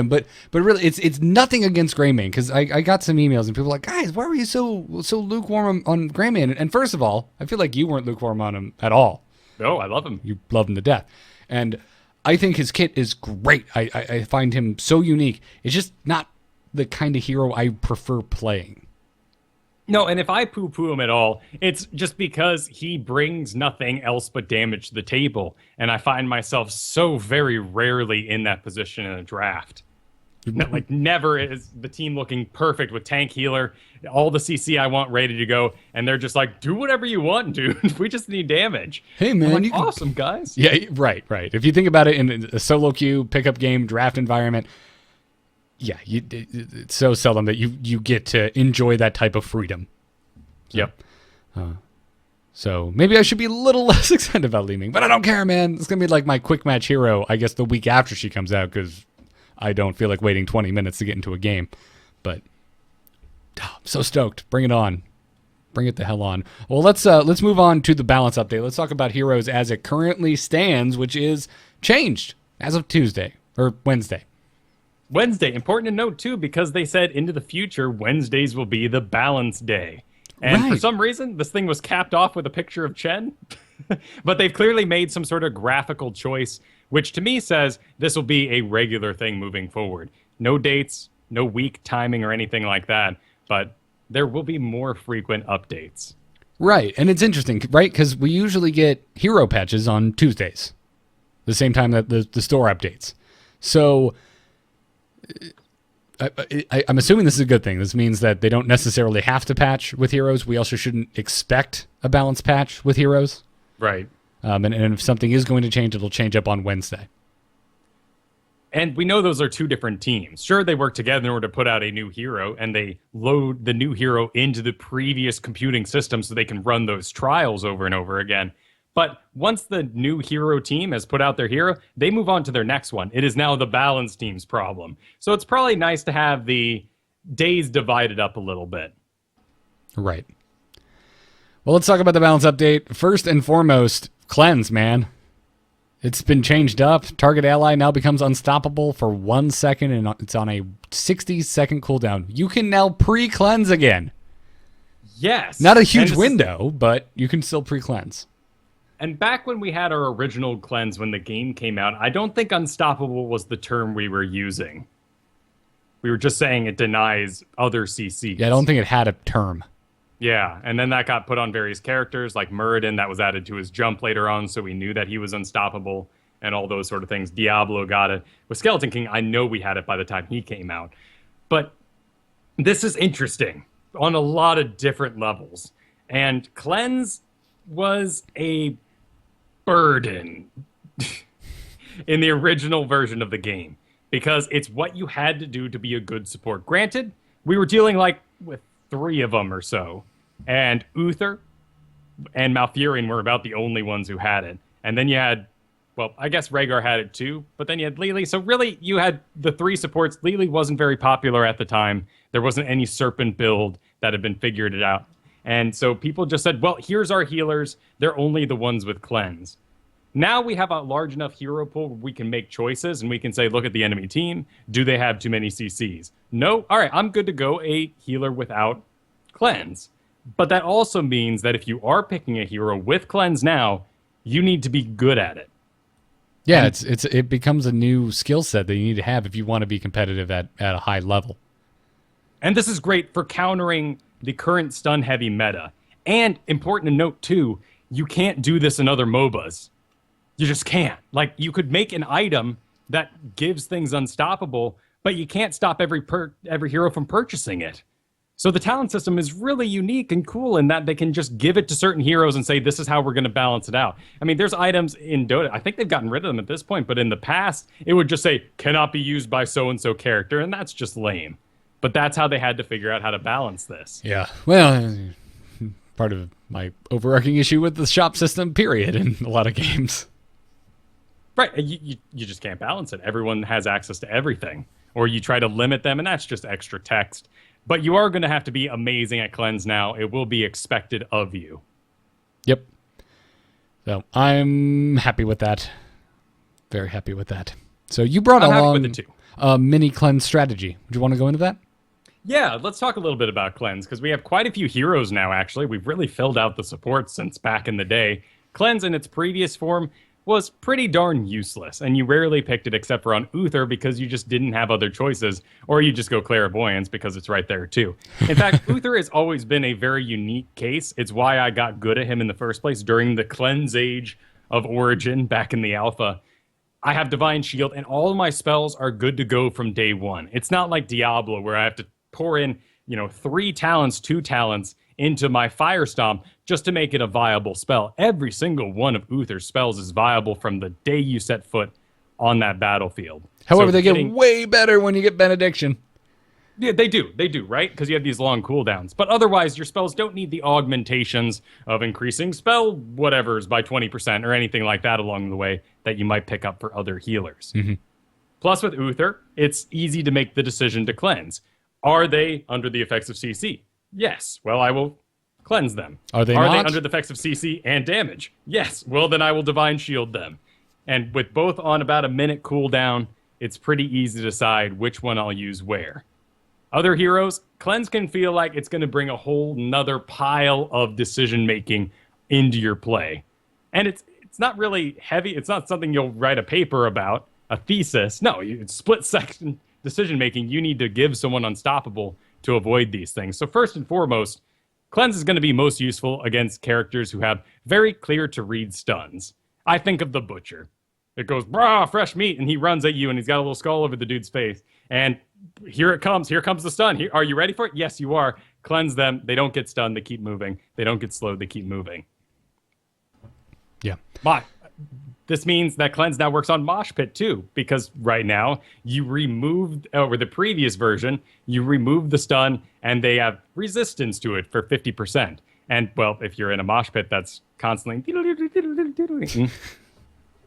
But really, it's nothing against Greymane, because I got some emails and people were like, guys, why were you so lukewarm on Greymane? And first of all, I feel like you weren't lukewarm on him at all. No, I love him. You love him to death, and I think his kit is great. I find him so unique. It's just not the kind of hero I prefer playing. No, and if I poo-poo him at all, it's just because he brings nothing else but damage to the table, and I find myself so very rarely in that position in a draft. Like, never is the team looking perfect with tank healer, all the CC I want ready to go, and they're just like, do whatever you want, dude. We just need damage. Hey, man. I'm like, awesome, guys. Yeah, right. If you think about it in a solo queue, pickup game, draft environment, yeah, it's so seldom that you get to enjoy that type of freedom. So, yep. So maybe I should be a little less excited about Li-Ming, but I don't care, man. It's going to be like my quick match hero, I guess, the week after she comes out, because I don't feel like waiting 20 minutes to get into a game. But I'm so stoked. Bring it on. Bring it the hell on. Well, let's move on to the balance update. Let's talk about Heroes as it currently stands, which is changed as of Tuesday or Wednesday. Wednesday, important to note too, because they said into the future, Wednesdays will be the balance day. And right. For some reason, this thing was capped off with a picture of Chen. But they've clearly made some sort of graphical choice, which to me says this will be a regular thing moving forward. No dates, no week timing or anything like that, but there will be more frequent updates. Right, and it's interesting, right? Because we usually get hero patches on Tuesdays, the same time that the store updates. So I'm assuming this is a good thing. This means that they don't necessarily have to patch with heroes. We also shouldn't expect a balance patch with heroes. Right. And if something is going to change, it'll change up on Wednesday. And we know those are two different teams. Sure, they work together in order to put out a new hero, and they load the new hero into the previous computing system so they can run those trials over and over again. But once the new hero team has put out their hero, they move on to their next one. It is now the balance team's problem. So it's probably nice to have the days divided up a little bit. Right. Well, let's talk about the balance update. First and foremost, cleanse, man. It's been changed up. Target ally now becomes unstoppable for 1 second, and it's on a 60-second cooldown. You can now pre-cleanse again. Yes. Not a huge window, but you can still pre-cleanse. And back when we had our original cleanse when the game came out, I don't think unstoppable was the term we were using. We were just saying it denies other CCs. Yeah, I don't think it had a term. Yeah, and then that got put on various characters, like Muradin, that was added to his jump later on, so we knew that he was unstoppable, and all those sort of things. Diablo got it. With Skeleton King, I know we had it by the time he came out. But this is interesting on a lot of different levels. And Cleanse was a burden in the original version of the game, because it's what you had to do to be a good support. Granted, we were dealing like with 3 of them or so, and Uther and Malfurion were about the only ones who had it. And then you had, well, I guess Rhaegar had it too, but then you had Li-Li. So really, you had the 3 supports. Li-Li wasn't very popular at the time. There wasn't any Serpent build that had been figured out. And so people just said, well, here's our healers. They're only the ones with cleanse. Now we have a large enough hero pool where we can make choices, and we can say, look at the enemy team. Do they have too many CCs? No? All right, I'm good to go a healer without cleanse. But that also means that if you are picking a hero with cleanse now, you need to be good at it. Yeah, it becomes a new skill set that you need to have if you want to be competitive at a high level. And this is great for countering the current stun-heavy meta. And important to note, too, you can't do this in other MOBAs. You just can't. Like, you could make an item that gives things unstoppable, but you can't stop every hero from purchasing it. So the talent system is really unique and cool in that they can just give it to certain heroes and say, this is how we're going to balance it out. I mean, there's items in Dota, I think they've gotten rid of them at this point, but in the past, it would just say, cannot be used by so-and-so character, and that's just lame. But that's how they had to figure out how to balance this. Yeah, well, part of my overarching issue with the shop system, period, in a lot of games. Right, you just can't balance it. Everyone has access to everything. Or you try to limit them, and that's just extra text. But you are going to have to be amazing at cleanse now. It will be expected of you. Yep. So I'm happy with that. Very happy with that. So you brought I'm happy along with it too. a mini cleanse strategy. Would you want to go into that? Yeah, let's talk a little bit about Cleanse, because we have quite a few heroes now, actually. We've really filled out the support since back in the day. Cleanse in its previous form was pretty darn useless, and you rarely picked it except for on Uther because you just didn't have other choices, or you just go Clairvoyance because it's right there too. In fact, Uther has always been a very unique case. It's why I got good at him in the first place during the Cleanse age of Origin back in the Alpha. I have Divine Shield, and all of my spells are good to go from day one. It's not like Diablo, where I have to pour in, 3 talents, 2 talents into my Firestomp just to make it a viable spell. Every single one of Uther's spells is viable from the day you set foot on that battlefield. However, they get way better when you get Benediction. Yeah, they do, right? Because you have these long cooldowns. But otherwise, your spells don't need the augmentations of increasing spell whatevers by 20% or anything like that along the way that you might pick up for other healers. Mm-hmm. Plus, with Uther, it's easy to make the decision to cleanse. Are they under the effects of CC? Yes. Well, I will cleanse them. Are they Are not? they under the effects of CC and damage? Yes. Well, then I will Divine Shield them. And with both on about a minute cooldown, it's pretty easy to decide which one I'll use where. Other heroes, Cleanse can feel like it's going to bring a whole nother pile of decision-making into your play. And it's not really heavy. It's not something you'll write a paper about, a thesis. No, it's split-second decision-making. You need to give someone unstoppable to avoid these things. So first and foremost, Cleanse is going to be most useful against characters who have very clear-to-read stuns. I think of the Butcher. It goes, brah, fresh meat, and he runs at you, and he's got a little skull over the dude's face. And here it comes. Here comes the stun. Are you ready for it? Yes, you are. Cleanse them. They don't get stunned. They keep moving. They don't get slowed. They keep moving. Yeah. But this means that Cleanse now works on Mosh Pit, too, because right now, you removed, over the previous version, you removed the stun, and they have resistance to it for 50%. And, well, if you're in a Mosh Pit that's constantly...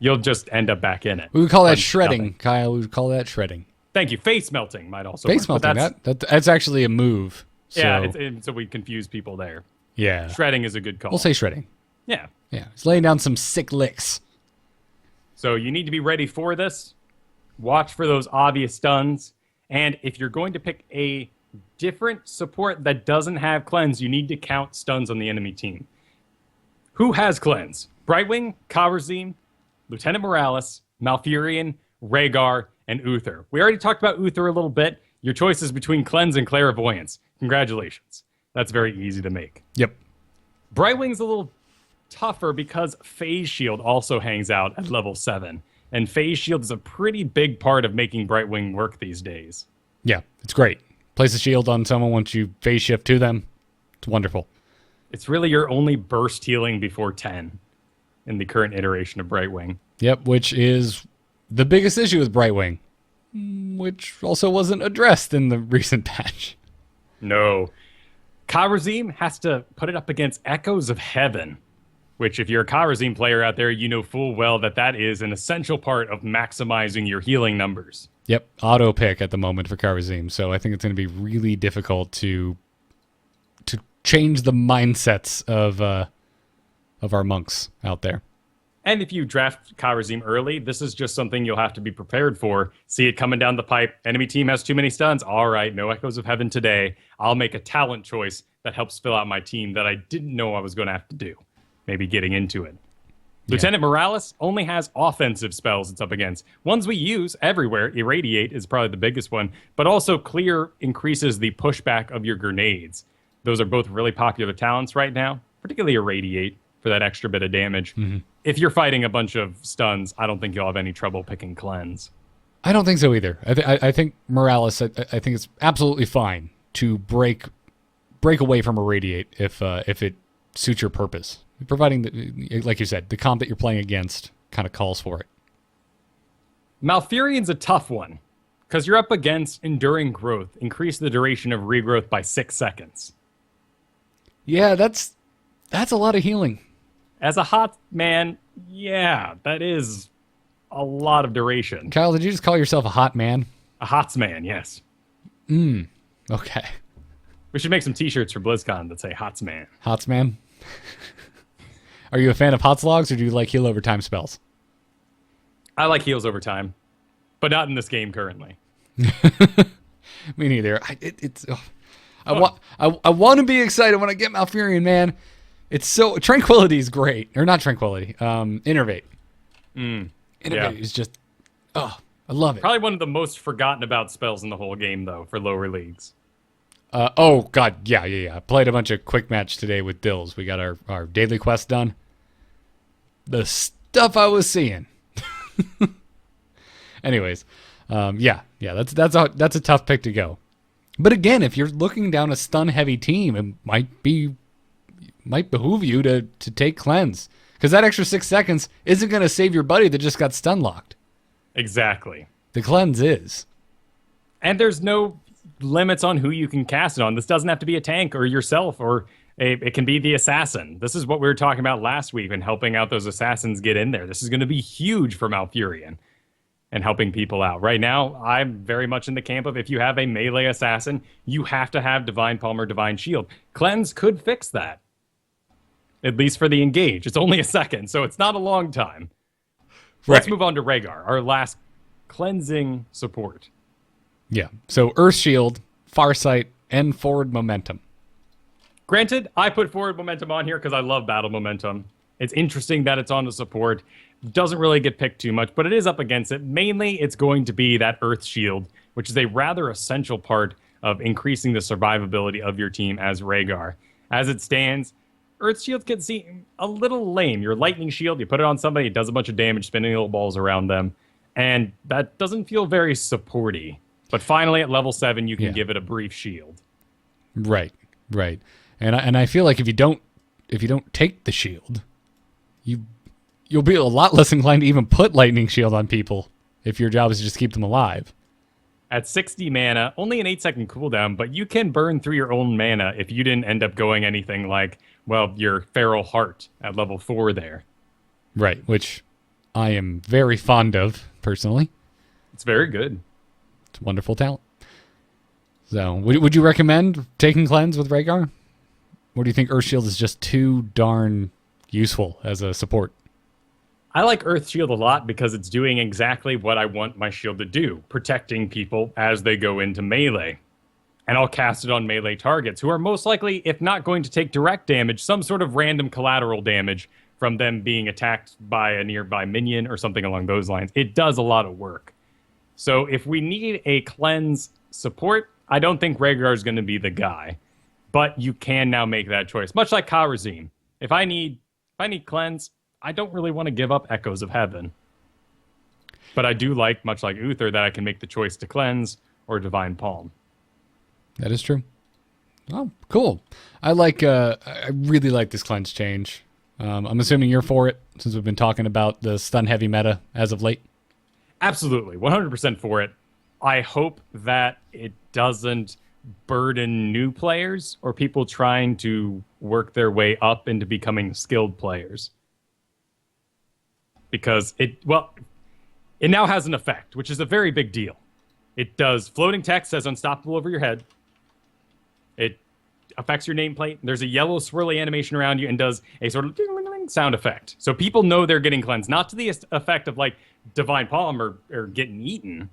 you'll just end up back in it. We would call that shredding, nothing. Kyle. We would call that shredding. Thank you. Face melting might also face work. Melting, that's actually a move. So. Yeah, so we confuse people there. Yeah. Shredding is a good call. We'll say shredding. Yeah. Yeah. It's laying down some sick licks. So you need to be ready for this. Watch for those obvious stuns. And if you're going to pick a different support that doesn't have Cleanse, you need to count stuns on the enemy team. Who has Cleanse? Brightwing, Karazim, Lieutenant Morales, Malfurion, Rhaegar, and Uther. We already talked about Uther a little bit. Your choice is between Cleanse and Clairvoyance. Congratulations. That's very easy to make. Yep. Brightwing's a little tougher because Phase Shield also hangs out at level 7. And Phase Shield is a pretty big part of making Brightwing work these days. Yeah, it's great. Place a shield on someone once you phase shift to them. It's wonderful. It's really your only burst healing before 10 in the current iteration of Brightwing. Yep, which is the biggest issue with Brightwing, which also wasn't addressed in the recent patch. No. Karazim has to put it up against Echoes of Heaven, which if you're a Karazim player out there, you know full well that is an essential part of maximizing your healing numbers. Yep, auto pick at the moment for Karazim, so I think it's going to be really difficult to change the mindsets of our monks out there. And if you draft Karazim early, this is just something you'll have to be prepared for. See it coming down the pipe. Enemy team has too many stuns. All right, no Echoes of Heaven today. I'll make a talent choice that helps fill out my team that I didn't know I was going to have to do. Maybe getting into it. Yeah. Lieutenant Morales only has offensive spells it's up against. Ones we use everywhere. Irradiate is probably the biggest one, but also Clear increases the pushback of your grenades. Those are both really popular talents right now, particularly Irradiate for that extra bit of damage. Mm-hmm. If you're fighting a bunch of stuns, I don't think you'll have any trouble picking Cleanse. I don't think so either. I think Morales, I think it's absolutely fine to break away from Irradiate if it suits your purpose. Providing, like you said, the comp that you're playing against kind of calls for it. Malfurion's a tough one, because you're up against Enduring Growth. Increase the duration of regrowth by 6 seconds. Yeah, that's a lot of healing. As a hot man, yeah, that is a lot of duration. Kyle, did you just call yourself a hot man? A hots man, yes. Okay. We should make some t-shirts for BlizzCon that say hots man. Hots man? Are you a fan of hot slogs, or do you like heal over time spells? I like heals over time, but not in this game currently. Me neither. I want to be excited when I get Malfurion, man. It's so Tranquility is great, or not Tranquility. Innervate. Innervate is just I love it. Probably one of the most forgotten about spells in the whole game, though, for lower leagues. Oh god, yeah. I played a bunch of quick match today with Dills. We got our daily quest done. The stuff I was seeing. Anyways, that's a tough pick to go. But again, if you're looking down a stun heavy team, it might behoove you to take cleanse, because that extra 6 seconds isn't going to save your buddy that just got stun locked. Exactly. The cleanse is. And there's no limits on who you can cast it on. This doesn't have to be a tank or yourself, or it can be the assassin. This is what we were talking about last week and helping out those assassins get in there. This is going to be huge for Malfurion and helping people out. Right now, I'm very much in the camp of, if you have a melee assassin, you have to have Divine Palm or Divine Shield. Cleanse could fix that, at least for the engage. It's only a second, so it's not a long time. Right. Let's move on to Rhaegar, our last cleansing support. Yeah. So Earth Shield, Farsight, and Forward Momentum. Granted, I put Forward Momentum on here because I love Battle Momentum. It's interesting that it's on the support. Doesn't really get picked too much, but it is up against it. Mainly, it's going to be that Earth Shield, which is a rather essential part of increasing the survivability of your team as Rhaegar. As it stands, Earth Shield can seem a little lame. Your Lightning Shield, you put it on somebody, it does a bunch of damage, spinning little balls around them, and that doesn't feel very supporty. But finally, at level 7, you can give it a brief shield. Right. And I feel like if you don't take the shield, you'll be a lot less inclined to even put Lightning Shield on people if your job is to just keep them alive. At 60 mana, only an 8-second cooldown, but you can burn through your own mana if you didn't end up going anything like, well, your Feral Heart at level 4 there. Right, which I am very fond of, personally. It's very good. It's a wonderful talent. So, would you recommend taking Cleanse with Rhaegar? Or do you think Earth Shield is just too darn useful as a support? I like Earth Shield a lot because it's doing exactly what I want my shield to do, protecting people as they go into melee. And I'll cast it on melee targets who are most likely, if not going to take direct damage, some sort of random collateral damage from them being attacked by a nearby minion or something along those lines. It does a lot of work. So if we need a cleanse support, I don't think Rhaegar is going to be the guy. But you can now make that choice. Much like Kharazim. If I need cleanse, I don't really want to give up Echoes of Heaven. But I do like, much like Uther, that I can make the choice to cleanse or Divine Palm. That is true. Oh, cool. I really like this cleanse change. I'm assuming you're for it, since we've been talking about the stun heavy meta as of late. Absolutely, 100% for it. I hope that it doesn't burden new players or people trying to work their way up into becoming skilled players. Because it now has an effect, which is a very big deal. It does floating text as unstoppable over your head. It affects your nameplate. There's a yellow swirly animation around you and does a sort of ding-a-ling-a-ling sound effect. So people know they're getting cleansed, not to the effect of like Divine Palm or getting eaten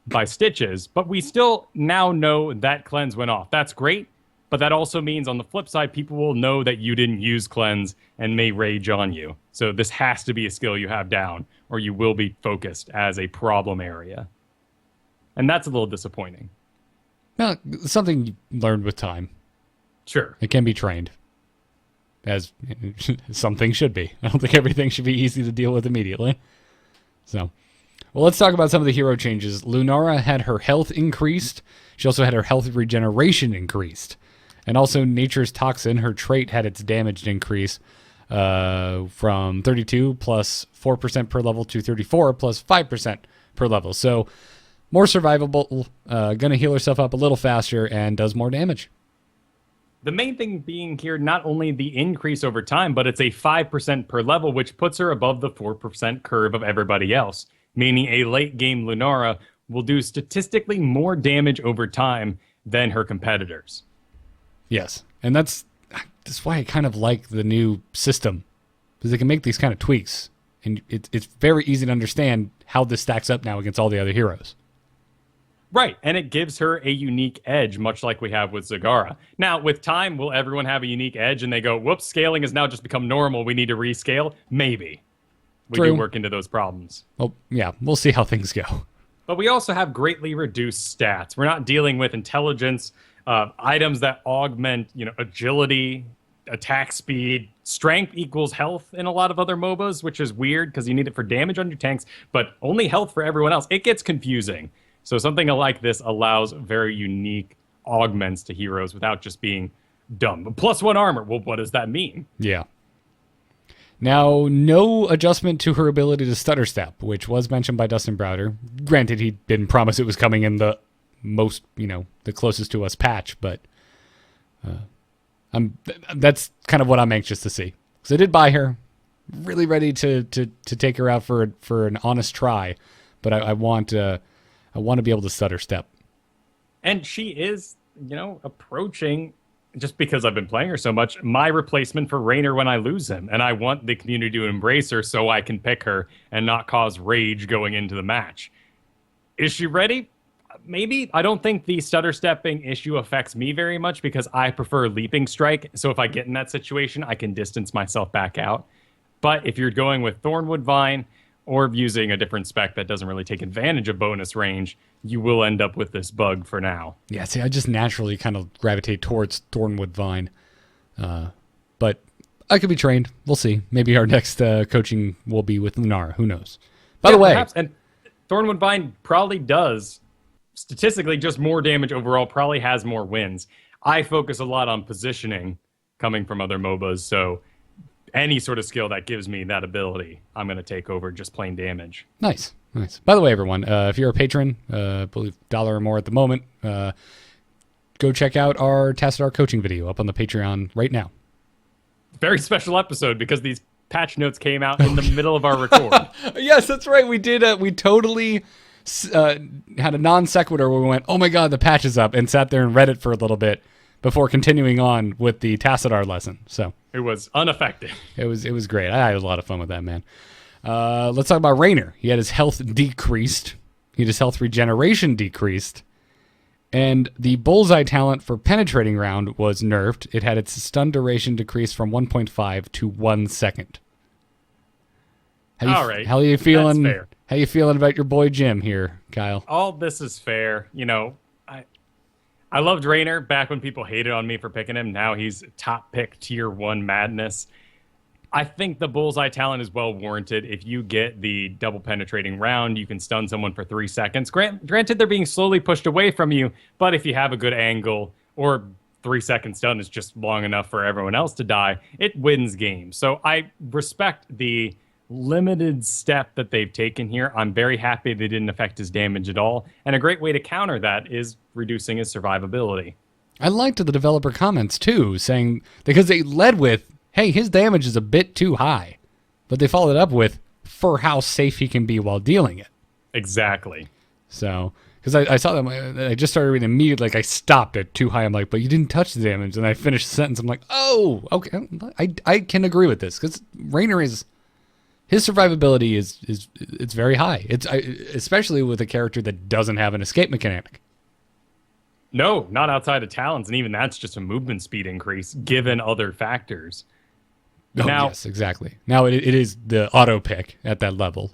by stitches, but we still now know that cleanse went off. That's great, but that also means on the flip side, people will know that you didn't use cleanse and may rage on you. So this has to be a skill you have down, or you will be focused as a problem area. And that's a little disappointing. Well, something you learned with time. Sure. It can be trained. As some things should be. I don't think everything should be easy to deal with immediately. So, well, let's talk about some of the hero changes. Lunara had her health increased. She also had her health regeneration increased. And also Nature's Toxin, her trait, had its damage increase from 32 plus 4% per level to 34 plus 5% per level. So, more survivable, gonna heal herself up a little faster and does more damage. The main thing being here, not only the increase over time, but it's a 5% per level, which puts her above the 4% curve of everybody else, meaning a late game Lunara will do statistically more damage over time than her competitors. Yes, and that's why I kind of like the new system because they can make these kind of tweaks, and it's very easy to understand how this stacks up now against all the other heroes. Right, and it gives her a unique edge, much like we have with Zagara. Now, with time, will everyone have a unique edge and they go, whoops, scaling has now just become normal, we need to rescale? Maybe. We True. do work into those problems. Well, yeah, we'll see how things go. But we also have greatly reduced stats. We're not dealing with intelligence, items that augment, agility, attack speed. Strength equals health in a lot of other MOBAs, which is weird because you need it for damage on your tanks, but only health for everyone else. It gets confusing. So something like this allows very unique augments to heroes without just being dumb. +1 armor. Well, what does that mean? Yeah. Now, no adjustment to her ability to stutter step, which was mentioned by Dustin Browder. Granted, he didn't promise it was coming in the most, the closest to us patch, but that's kind of what I'm anxious to see. Because I did buy her, really ready to take her out for an honest try, but I want to be able to stutter step. And she is, approaching, just because I've been playing her so much, my replacement for Raynor when I lose him. And I want the community to embrace her so I can pick her and not cause rage going into the match. Is she ready? Maybe. I don't think the stutter stepping issue affects me very much because I prefer leaping strike. So if I get in that situation, I can distance myself back out. But if you're going with Thornwood Vine or using a different spec that doesn't really take advantage of bonus range, you will end up with this bug for now. Yeah, see, I just naturally kind of gravitate towards Thornwood Vine. But I could be trained. We'll see. Maybe our next coaching will be with Lunara. Who knows? By the way... Perhaps. And Thornwood Vine probably does, statistically, just more damage overall, probably has more wins. I focus a lot on positioning coming from other MOBAs, so any sort of skill that gives me that ability, I'm going to take over just plain damage. Nice. By the way, everyone, if you're a patron, I believe $1 or more at the moment, go check out our Tassadar coaching video up on the Patreon right now. Very special episode because these patch notes came out in the middle of our record. Yes, that's right. We did. We totally had a non sequitur where we went, "Oh my God, the patch is up," and sat there and read it for a little bit before continuing on with the Tassadar lesson. So it was unaffected. It was great. I had a lot of fun with that, man. Let's talk about Raynor. He had his health decreased. He had his health regeneration decreased. And the bullseye talent for penetrating round was nerfed. It had its stun duration decreased from 1.5 to 1 second. All right. How are you feeling? That's fair. How you feeling about your boy Jim here, Kyle? All this is fair. I loved Raynor back when people hated on me for picking him. Now he's top pick tier 1 madness. I think the bullseye talent is well warranted. If you get the double penetrating round, you can stun someone for 3 seconds. Granted, they're being slowly pushed away from you, but if you have a good angle or 3 second stun is just long enough for everyone else to die, it wins games. So I respect the limited step that they've taken here. I'm very happy they didn't affect his damage at all. And a great way to counter that is reducing his survivability. I liked the developer comments too, saying, because they led with, hey, his damage is a bit too high. But they followed up with, for how safe he can be while dealing it. Exactly. So, because I saw them, I just started reading immediately, like I stopped at too high. I'm like, but you didn't touch the damage. And I finished the sentence. I'm like, oh, okay. I can agree with this. Because Raynor his survivability it's very high. Especially with a character that doesn't have an escape mechanic. No, not outside of talents. And even that's just a movement speed increase, given other factors. Oh, yes, exactly. Now it is the auto pick at that level.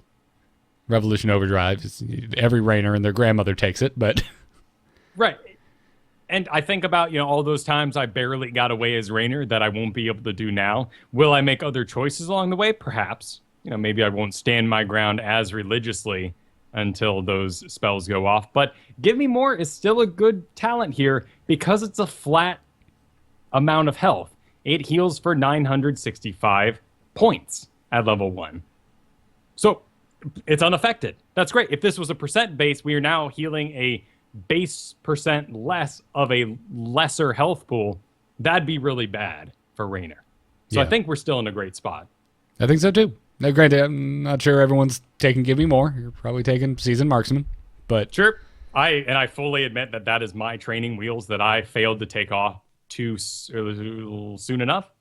Revolution Overdrive. Every Raynor and their grandmother takes it, but... Right. And I think about, all those times I barely got away as Raynor that I won't be able to do now. Will I make other choices along the way? Perhaps. Maybe I won't stand my ground as religiously until those spells go off. But Give Me More is still a good talent here because it's a flat amount of health. It heals for 965 points at level 1. So it's unaffected. That's great. If this was a percent base, we are now healing a base percent less of a lesser health pool. That'd be really bad for Raynor. So yeah. I think we're still in a great spot. I think so too. Now, granted, I'm not sure everyone's taking Give Me More. You're probably taking Seasoned Marksman, but... Sure. I fully admit that is my training wheels that I failed to take off too soon enough.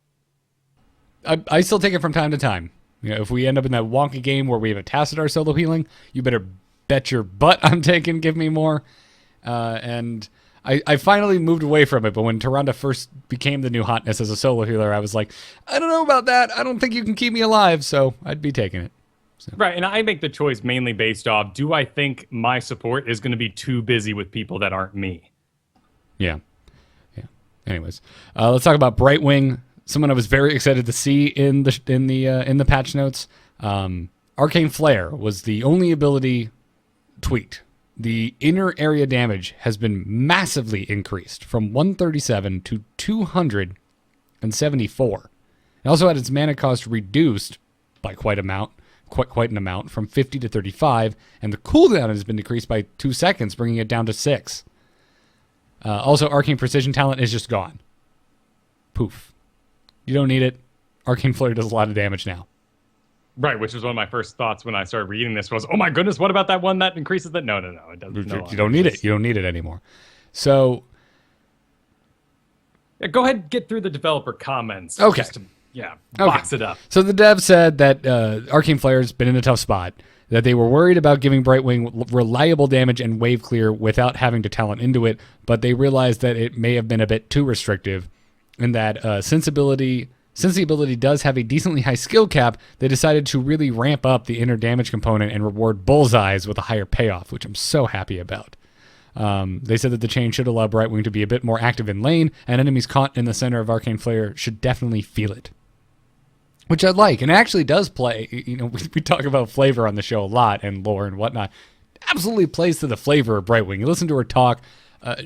I still take it from time to time. If we end up in that wonky game where we have a Tassadar solo healing, you better bet your butt I'm taking Give Me More. And I finally moved away from it, but when Tyrande first became the new hotness as a solo healer, I was like, I don't know about that. I don't think you can keep me alive, so I'd be taking it. So. Right, and I make the choice mainly based off, do I think my support is going to be too busy with people that aren't me? Yeah. Anyways, let's talk about Brightwing. Someone I was very excited to see in the patch notes. Arcane Flare was the only ability tweaked. The inner area damage has been massively increased from 137 to 274. It also had its mana cost reduced by quite an amount from 50 to 35, and the cooldown has been decreased by 2 seconds, bringing it down to 6. Also, Arcane Precision talent is just gone. Poof. You don't need it. Arcane Flare does a lot of damage now. Right, which was one of my first thoughts when I started reading this was, oh my goodness, what about that one that increases that? No, it doesn't. You don't need it. You don't need it anymore. So... Yeah, go ahead and get through the developer comments. Okay. Box it up. So the dev said that Arcane Flare's been in a tough spot, that they were worried about giving Brightwing reliable damage and wave clear without having to talent into it, but they realized that it may have been a bit too restrictive, and that since the ability does have a decently high skill cap, they decided to really ramp up the inner damage component and reward bullseyes with a higher payoff, which I'm so happy about. They said that the change should allow Brightwing to be a bit more active in lane, and enemies caught in the center of Arcane Flare should definitely feel it. Which I like, and it actually does play. We talk about flavor on the show a lot, and lore and whatnot. Absolutely plays to the flavor of Brightwing. You listen to her talk,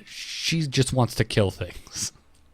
she just wants to kill things.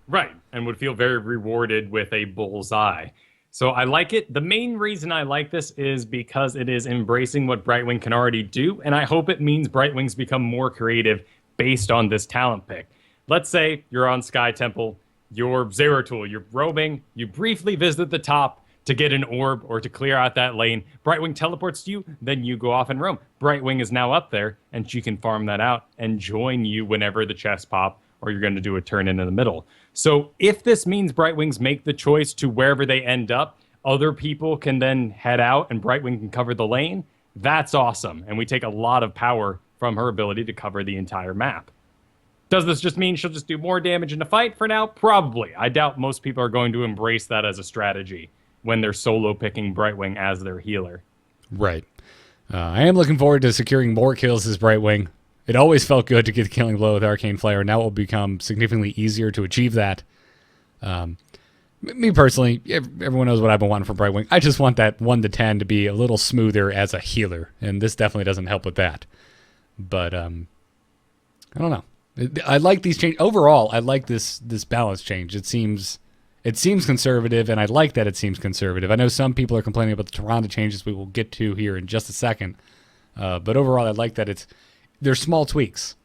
Right, and would feel very rewarded with a bullseye. So I like it. The main reason I like this is because it is embracing what Brightwing can already do, and I hope it means Brightwings become more creative based on this talent pick. Let's say you're on Sky Temple, you're Zeratul, you're roaming, you briefly visit the top to get an orb or to clear out that lane. Brightwing teleports to you, then you go off and roam. Brightwing is now up there, and she can farm that out and join you whenever the chests pop or you're going to do a turn into the middle. So if this means Brightwings make the choice to wherever they end up, other people can then head out and Brightwing can cover the lane, that's awesome. And we take a lot of power from her ability to cover the entire map. Does this just mean she'll just do more damage in the fight for now? Probably. I doubt most people are going to embrace that as a strategy when they're solo picking Brightwing as their healer. Right. I am looking forward to securing more kills as Brightwing. It always felt good to get the killing blow with Arcane Flare. Now it will become significantly easier to achieve that. Me personally, everyone knows what I've been wanting from Brightwing. I just want that 1 to 10 to be a little smoother as a healer, and this definitely doesn't help with that. But I don't know. I like these changes. Overall, I like this balance change. It seems conservative, and I like that it seems conservative. I know some people are complaining about the Tyrande changes we will get to here in just a second. But overall, I like that they're small tweaks.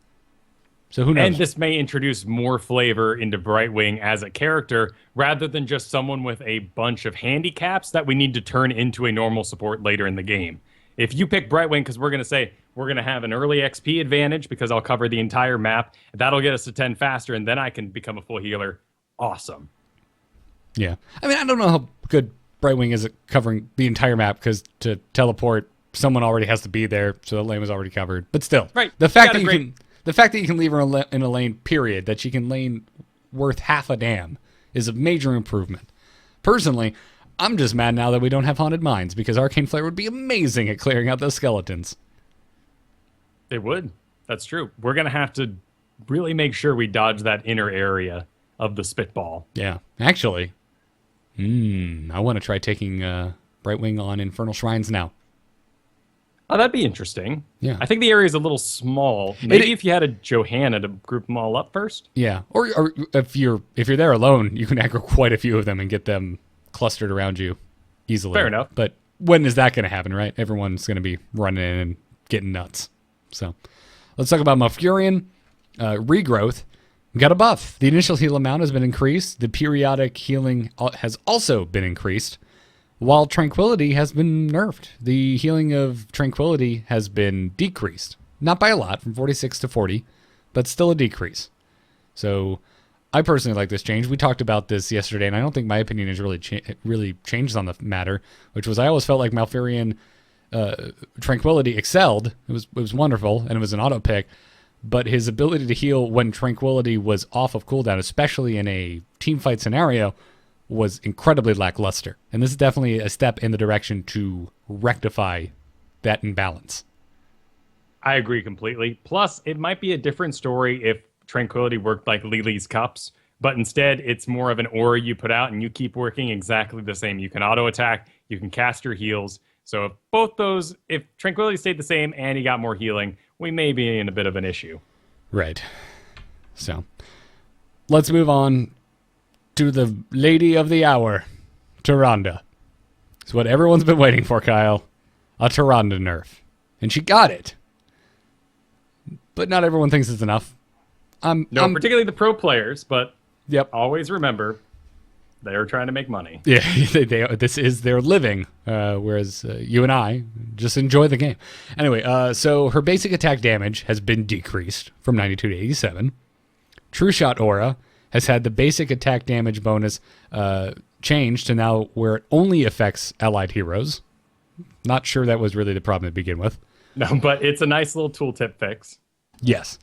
So who knows? And this may introduce more flavor into Brightwing as a character, rather than just someone with a bunch of handicaps that we need to turn into a normal support later in the game. If you pick Brightwing, because we're going to say we're going to have an early XP advantage because I'll cover the entire map, that'll get us to 10 faster, and then I can become a full healer. Awesome. Yeah. I mean, I don't know how good Brightwing is at covering the entire map, because to teleport, someone already has to be there, so the lane was already covered. But still, right. The fact that you can leave her in a lane, period, that she can lane worth half a damn, is a major improvement. Personally, I'm just mad now that we don't have Haunted Mines, because Arcane Flare would be amazing at clearing out those skeletons. It would. That's true. We're going to have to really make sure we dodge that inner area of the spitball. Yeah. Actually, I want to try taking Brightwing on Infernal Shrines now. Oh, that'd be interesting. Yeah. I think the area is a little small. Maybe if you had a Johanna to group them all up first. Yeah. Or if you're there alone, you can aggro quite a few of them and get them clustered around you easily. Fair enough. But when is that going to happen, right? Everyone's going to be running in and getting nuts. So let's talk about Malfurion. Regrowth. We got a buff. The initial heal amount has been increased. The periodic healing has also been increased, while Tranquility has been nerfed. The healing of Tranquility has been decreased. Not by a lot, from 46 to 40, but still a decrease. So I personally like this change. We talked about this yesterday, and I don't think my opinion has really changed on the matter, which was I always felt like Malfurion Tranquility excelled. It was wonderful, and it was an auto pick, but his ability to heal when Tranquility was off of cooldown, especially in a team fight scenario, was incredibly lackluster. And this is definitely a step in the direction to rectify that imbalance. I agree completely. Plus, it might be a different story if Tranquility worked like Lily's cups, but instead it's more of an aura you put out and you keep working exactly the same. You can auto attack, you can cast your heals. So if Tranquility stayed the same and he got more healing, we may be in a bit of an issue. Right. So let's move on to the lady of the hour, Tyrande. It's what everyone's been waiting for, Kyle. A Tyrande nerf. And she got it. But not everyone thinks it's enough. Particularly the pro players, but yep. Always remember, they're trying to make money. Yeah, this is their living, whereas you and I just enjoy the game. Anyway, so her basic attack damage has been decreased from 92 to 87. True Shot Aura has had the basic attack damage bonus changed to now where it only affects allied heroes. Not sure that was really the problem to begin with. No, but it's a nice little tooltip fix. Yes.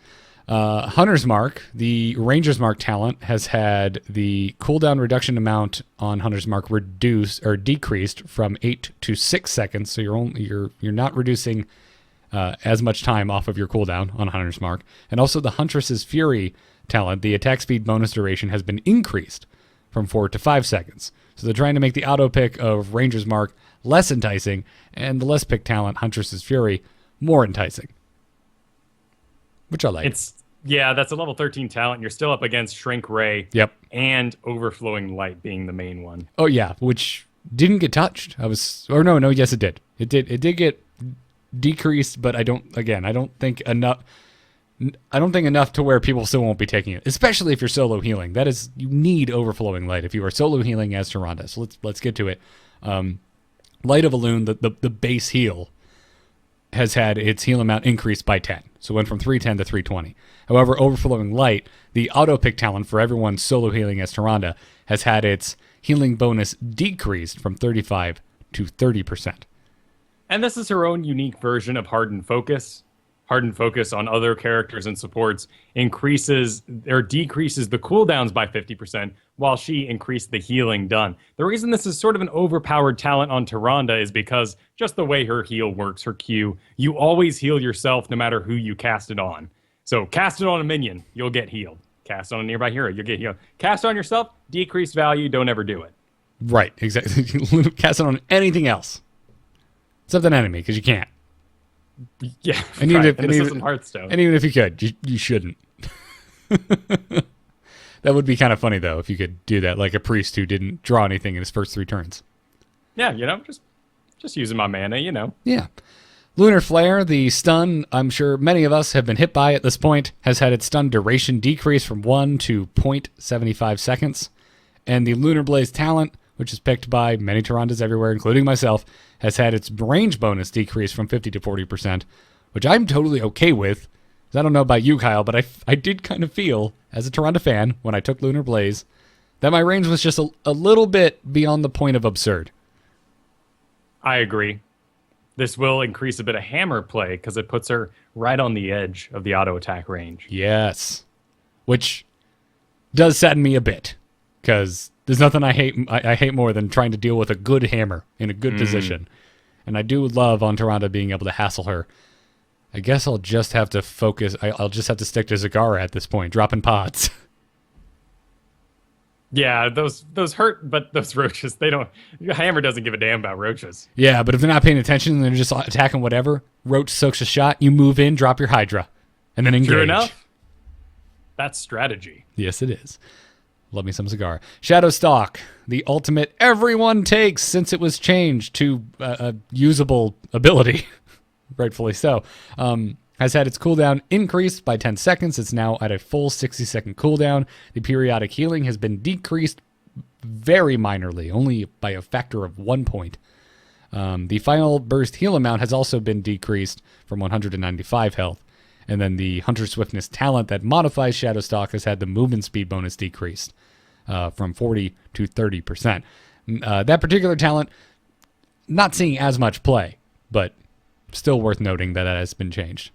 Hunter's Mark, the Ranger's Mark talent, has had the cooldown reduction amount on Hunter's Mark reduced or decreased from 8 to 6 seconds. So you're not reducing as much time off of your cooldown on Hunter's Mark. And also the Huntress's Fury talent, the attack speed bonus duration has been increased from 4 to 5 seconds. So they're trying to make the auto pick of Ranger's Mark less enticing and the less pick talent, Huntress's Fury, more enticing. Which I like. That's a level 13 talent. You're still up against Shrink Ray. Yep. And Overflowing Light being the main one. Oh yeah, which didn't get touched. Yes it did. It did get decreased, but I don't think enough to where people still won't be taking it, especially if you're solo healing. You need Overflowing Light if you are solo healing as Tyrande. So let's get to it. Light of Elune, the base heal, has had its heal amount increased by 10. So it went from 310 to 320. However, Overflowing Light, the auto pick talent for everyone solo healing as Tyrande, has had its healing bonus decreased from 35 to 30%. And this is her own unique version of Hardened Focus. Hardened Focus on other characters and supports decreases the cooldowns by 50%, while she increased the healing done. The reason this is sort of an overpowered talent on Tyrande is because just the way her heal works, her Q, you always heal yourself no matter who you cast it on. So cast it on a minion, you'll get healed. Cast on a nearby hero, you'll get healed. Cast on yourself, decreased value, don't ever do it. Right, exactly. Cast it on anything else. Except an enemy, because you can't. Yeah, and this isn't Hearthstone. And even if you could, you shouldn't. That would be kind of funny, though, if you could do that, like a priest who didn't draw anything in his first 3 turns. Yeah, just using my mana, Yeah. Lunar Flare, the stun I'm sure many of us have been hit by at this point, has had its stun duration decrease from 1 to 0.75 seconds. And the Lunar Blaze talent, which is picked by many Tyrandes everywhere, including myself, has had its range bonus decrease from 50 to 40%, which I'm totally okay with. I don't know about you, Kyle, but I did kind of feel, as a Tyrande fan, when I took Lunar Blaze, that my range was just a little bit beyond the point of absurd. I agree. This will increase a bit of hammer play, because it puts her right on the edge of the auto attack range. Yes. Which does sadden me a bit, because there's nothing I hate more than trying to deal with a good hammer in a good position. And I do love on Tyrande being able to hassle her. I guess I'll just have to focus. I'll just have to stick to Zagara at this point, dropping pods. Yeah, those hurt, but those roaches, hammer doesn't give a damn about roaches. Yeah, but if they're not paying attention and they're just attacking whatever, roach soaks a shot, you move in, drop your Hydra, and then engage. True enough. That's strategy. Yes, it is. Love me some Zagara. Shadowstalk, the ultimate everyone takes since it was changed to a usable ability, rightfully so, has had its cooldown increased by 10 seconds. It's now at a full 60-second cooldown. The periodic healing has been decreased very minorly, only by a factor of 1 point. The final burst heal amount has also been decreased from 195 health. And then the Hunter Swiftness talent that modifies Shadowstalk has had the movement speed bonus decreased from 40 to 30%. That particular talent, not seeing as much play, but still worth noting that has been changed.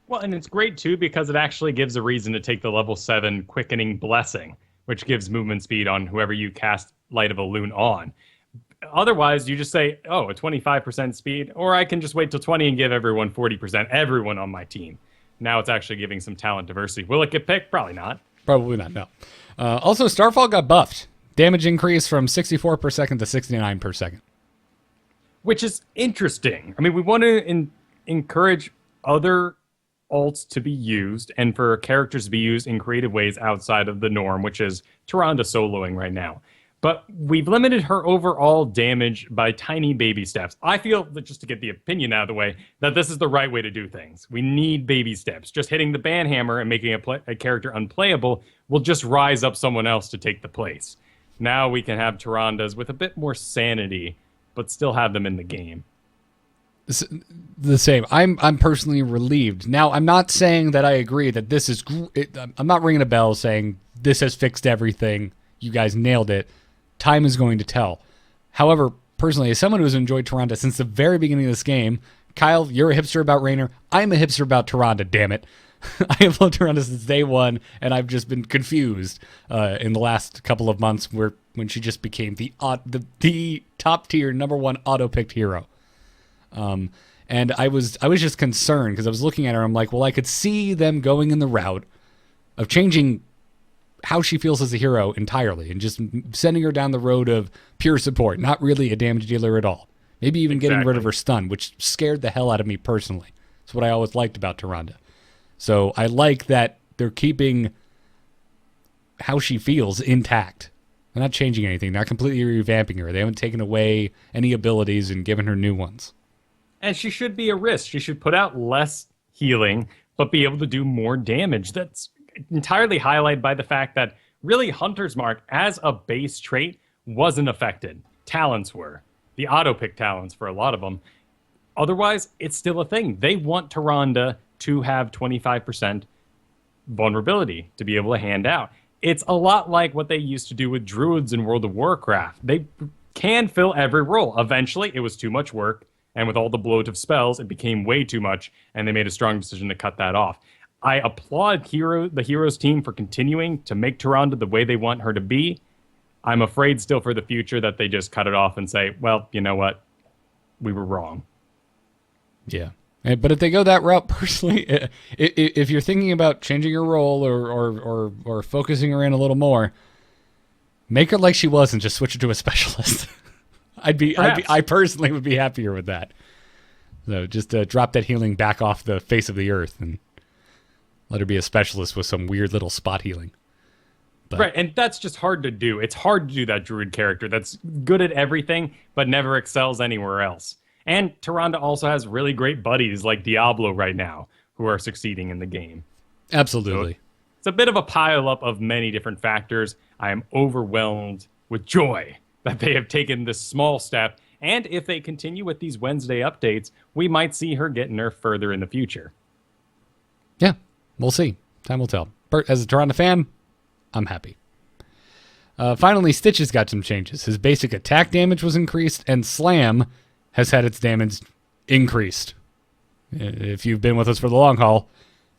Well, and it's great, too, because it actually gives a reason to take the level 7 Quickening Blessing, which gives movement speed on whoever you cast Light of a Loon on. Otherwise, you just say, oh, a 25% speed, or I can just wait till 20 and give everyone 40%, everyone on my team. Now it's actually giving some talent diversity. Will it get picked? Probably not. Probably not, no. Also, Starfall got buffed. Damage increased from 64 per second to 69 per second. Which is interesting. I mean, we want to encourage other alts to be used and for characters to be used in creative ways outside of the norm, which is Tyrande soloing right now. But we've limited her overall damage by tiny baby steps. I feel that, just to get the opinion out of the way, that this is the right way to do things. We need baby steps. Just hitting the banhammer and making a character unplayable will just rise up someone else to take the place. Now we can have Tyrandes with a bit more sanity, but still have them in the game. The same. I'm personally relieved. Now, I'm not saying that I agree that this is... I'm not ringing a bell saying this has fixed everything. You guys nailed it. Time is going to tell. However, personally, as someone who has enjoyed Tyrande since the very beginning of this game, Kyle, you're a hipster about Raynor. I'm a hipster about Tyrande, damn it. I have loved Tyrande since day one, and I've just been confused in the last couple of months when she just became the top-tier, number one auto-picked hero. And I was just concerned because I was looking at her. I'm like, well, I could see them going in the route of changing how she feels as a hero entirely and just sending her down the road of pure support, not really a damage dealer at all. Maybe even getting rid of her stun, which scared the hell out of me personally. That's what I always liked about Tyrande. So I like that they're keeping how she feels intact. They're not changing anything. They're not completely revamping her. They haven't taken away any abilities and given her new ones. And she should be a risk. She should put out less healing, but be able to do more damage. That's entirely highlighted by the fact that really Hunter's Mark, as a base trait, wasn't affected. Talents were. The auto-pick talents for a lot of them. Otherwise, it's still a thing. They want Tyrande to have 25% vulnerability to be able to hand out. It's a lot like what they used to do with druids in World of Warcraft. They can fill every role. Eventually, it was too much work. And with all the bloat of spells, it became way too much, and they made a strong decision to cut that off. I applaud the Heroes team for continuing to make Tyrande the way they want her to be. I'm afraid still for the future that they just cut it off and say, well, you know what? We were wrong. Yeah. But if they go that route, personally, if you're thinking about changing her role or focusing her in a little more, make her like she was and just switch her to a specialist. I personally would be happier with that. So just drop that healing back off the face of the earth and let her be a specialist with some weird little spot healing. But, right, and that's just hard to do. It's hard to do that druid character that's good at everything, but never excels anywhere else. And Tyrande also has really great buddies like Diablo right now, who are succeeding in the game. Absolutely. So it's a bit of a pile-up of many different factors. I am overwhelmed with joy that they have taken this small step, and if they continue with these Wednesday updates, we might see her get nerfed further in the future. Yeah, we'll see. Time will tell. Bert, as a Tyrande fan, I'm happy. Finally, Stitches got some changes. His basic attack damage was increased, and Slam has had its damage increased. If you've been with us for the long haul,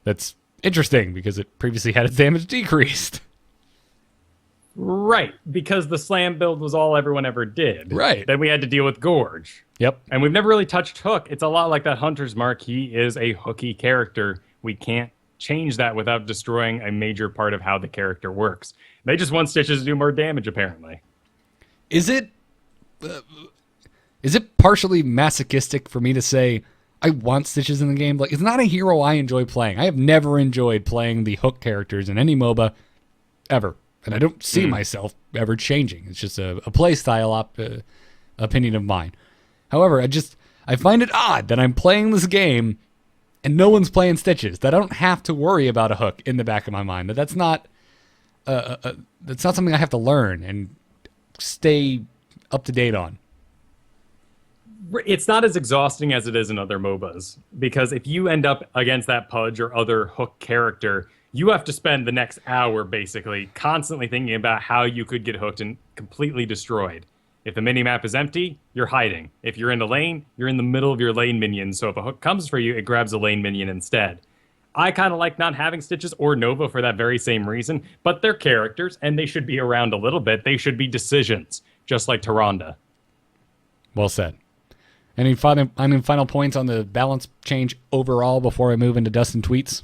that's interesting, because it previously had its damage decreased. Right, because the Slam build was all everyone ever did. Right. Then we had to deal with Gorge. Yep. And we've never really touched Hook. It's a lot like that Hunter's Mark. He is a hooky character. We can't change that without destroying a major part of how the character works. They just want Stitches to do more damage, apparently. Is it partially masochistic for me to say I want Stitches in the game? Like, it's not a hero I enjoy playing. I have never enjoyed playing the Hook characters in any MOBA ever. And I don't see myself ever changing. It's just a play style opinion of mine. However, I find it odd that I'm playing this game and no one's playing Stitches. That I don't have to worry about a Hook in the back of my mind. That's not something I have to learn and stay up to date on. It's not as exhausting as it is in other MOBAs, because if you end up against that Pudge or other hook character, you have to spend the next hour basically constantly thinking about how you could get hooked and completely destroyed. If the minimap is empty, you're hiding. If you're in the lane, you're in the middle of your lane minions, so if a hook comes for you, it grabs a lane minion instead. I kind of like not having Stitches or Nova for that very same reason, but they're characters, and they should be around a little bit. They should be decisions, just like Tyrande. Well said. Any final points on the balance change overall before I move into Dustin tweets?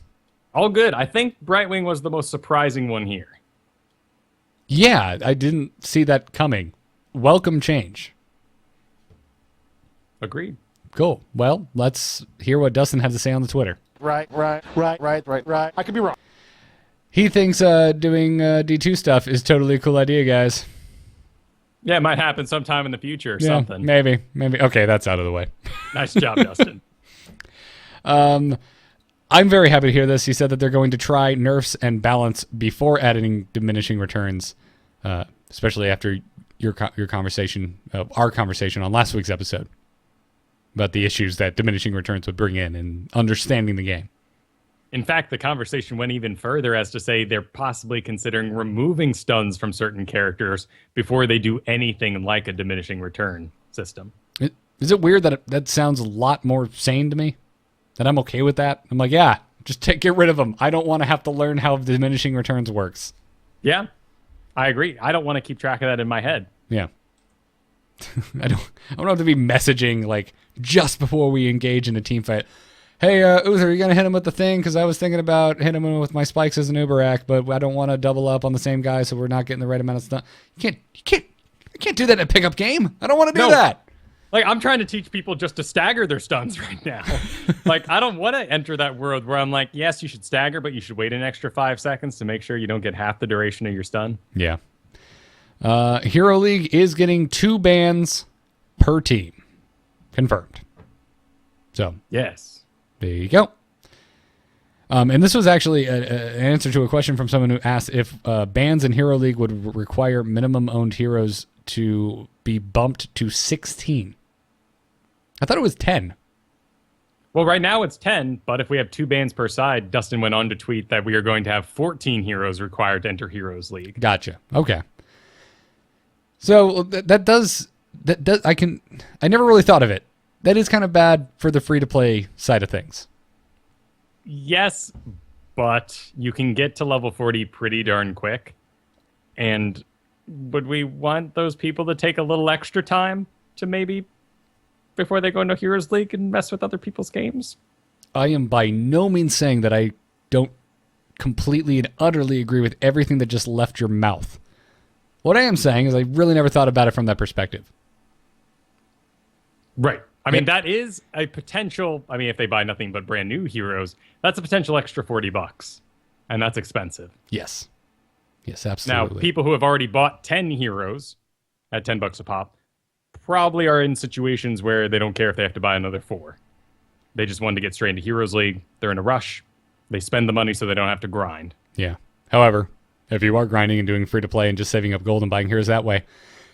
All good. I think Brightwing was the most surprising one here. Yeah, I didn't see that coming. Welcome change. Agreed. Cool. Well, let's hear what Dustin had to say on the Twitter. Right. I could be wrong. He thinks doing D2 stuff is totally a cool idea, guys. Yeah, it might happen sometime in the future or something. Maybe. Okay, that's out of the way. Nice job, Dustin. I'm very happy to hear this. He said that they're going to try nerfs and balance before adding diminishing returns, especially after our conversation on last week's episode about the issues that diminishing returns would bring in and understanding the game. In fact, the conversation went even further as to say they're possibly considering removing stuns from certain characters before they do anything like a diminishing return system. Is it weird that that sounds a lot more sane to me? That I'm okay with that? I'm like, yeah, just get rid of them. I don't want to have to learn how diminishing returns works. Yeah, I agree. I don't want to keep track of that in my head. Yeah. I don't have to be messaging like just before we engage in a team fight. Hey, Uther, are you going to hit him with the thing? Because I was thinking about hitting him with my spikes as an Uberak, but I don't want to double up on the same guy, so we're not getting the right amount of stuff. I can't do that in a pickup game. I don't want to do that. Like, I'm trying to teach people just to stagger their stuns right now. Like, I don't want to enter that world where I'm like, yes, you should stagger, but you should wait an extra 5 seconds to make sure you don't get half the duration of your stun. Yeah. Hero League is getting 2 bans per team. Confirmed. So. Yes. There you go. And this was actually an answer to a question from someone who asked if bans in Hero League would require minimum owned heroes to be bumped to 16. I thought it was 10. Well, right now it's 10, but if we have 2 bans per side, Dustin went on to tweet that we are going to have 14 heroes required to enter Heroes League. Gotcha. Okay. So I never really thought of it. That is kind of bad for the free-to-play side of things. Yes, but you can get to level 40 pretty darn quick. And would we want those people to take a little extra time to maybe, before they go into Heroes League and mess with other people's games? I am by no means saying that I don't completely and utterly agree with everything that just left your mouth. What I am saying is I really never thought about it from that perspective. Right. I mean, that is a potential. I mean, if they buy nothing but brand new heroes, that's a potential extra $40. And that's expensive. Yes. Yes, absolutely. Now, people who have already bought 10 heroes at $10 a pop probably are in situations where they don't care if they have to buy another 4. They just wanted to get straight into Heroes League. They're in a rush. They spend the money so they don't have to grind. Yeah. However, if you are grinding and doing free-to-play and just saving up gold and buying heroes that way,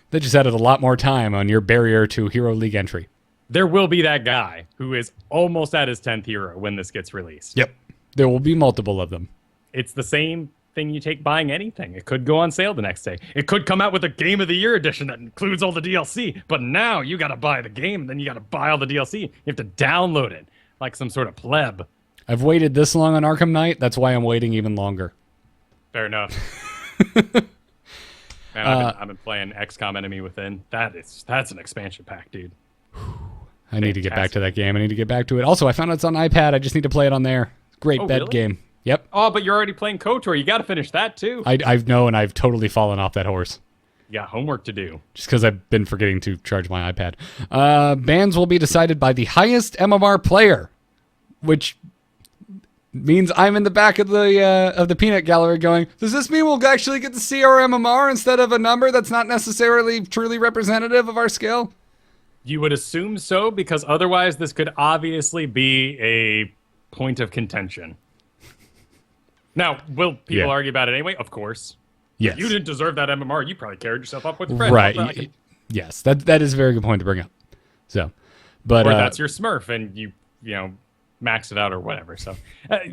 that just added a lot more time on your barrier to Hero League entry. There will be that guy who is almost at his 10th hero when this gets released. Yep. There will be multiple of them. It's the same thing you take buying anything. It could go on sale the next day. It could come out with a Game of the Year edition that includes all the DLC. But now you got to buy the game, then you got to buy all the DLC. You have to download it like some sort of pleb. I've waited this long on Arkham Knight. That's why I'm waiting even longer. Fair enough. Man, I've been playing XCOM Enemy Within. That's an expansion pack, dude. I need to get back to that game. I need to get back to it. Also, I found out it's on iPad. I just need to play it on there. Great bed really? game. Yep. Oh, but you're already playing KOTOR. You got to finish that, too. I know, and I've totally fallen off that horse. You got homework to do. Just because I've been forgetting to charge my iPad. Bans will be decided by the highest MMR player, which means I'm in the back of the peanut gallery going, does this mean we'll actually get to see our MMR instead of a number that's not necessarily truly representative of our skill? You would assume so, because otherwise this could obviously be a point of contention. Now, will people argue about it anyway? Of course. Yes. You didn't deserve that MMR. You probably carried yourself up with a friend. Right. Yes, that is a very good point to bring up. So, But or that's your Smurf, and you max it out or whatever. So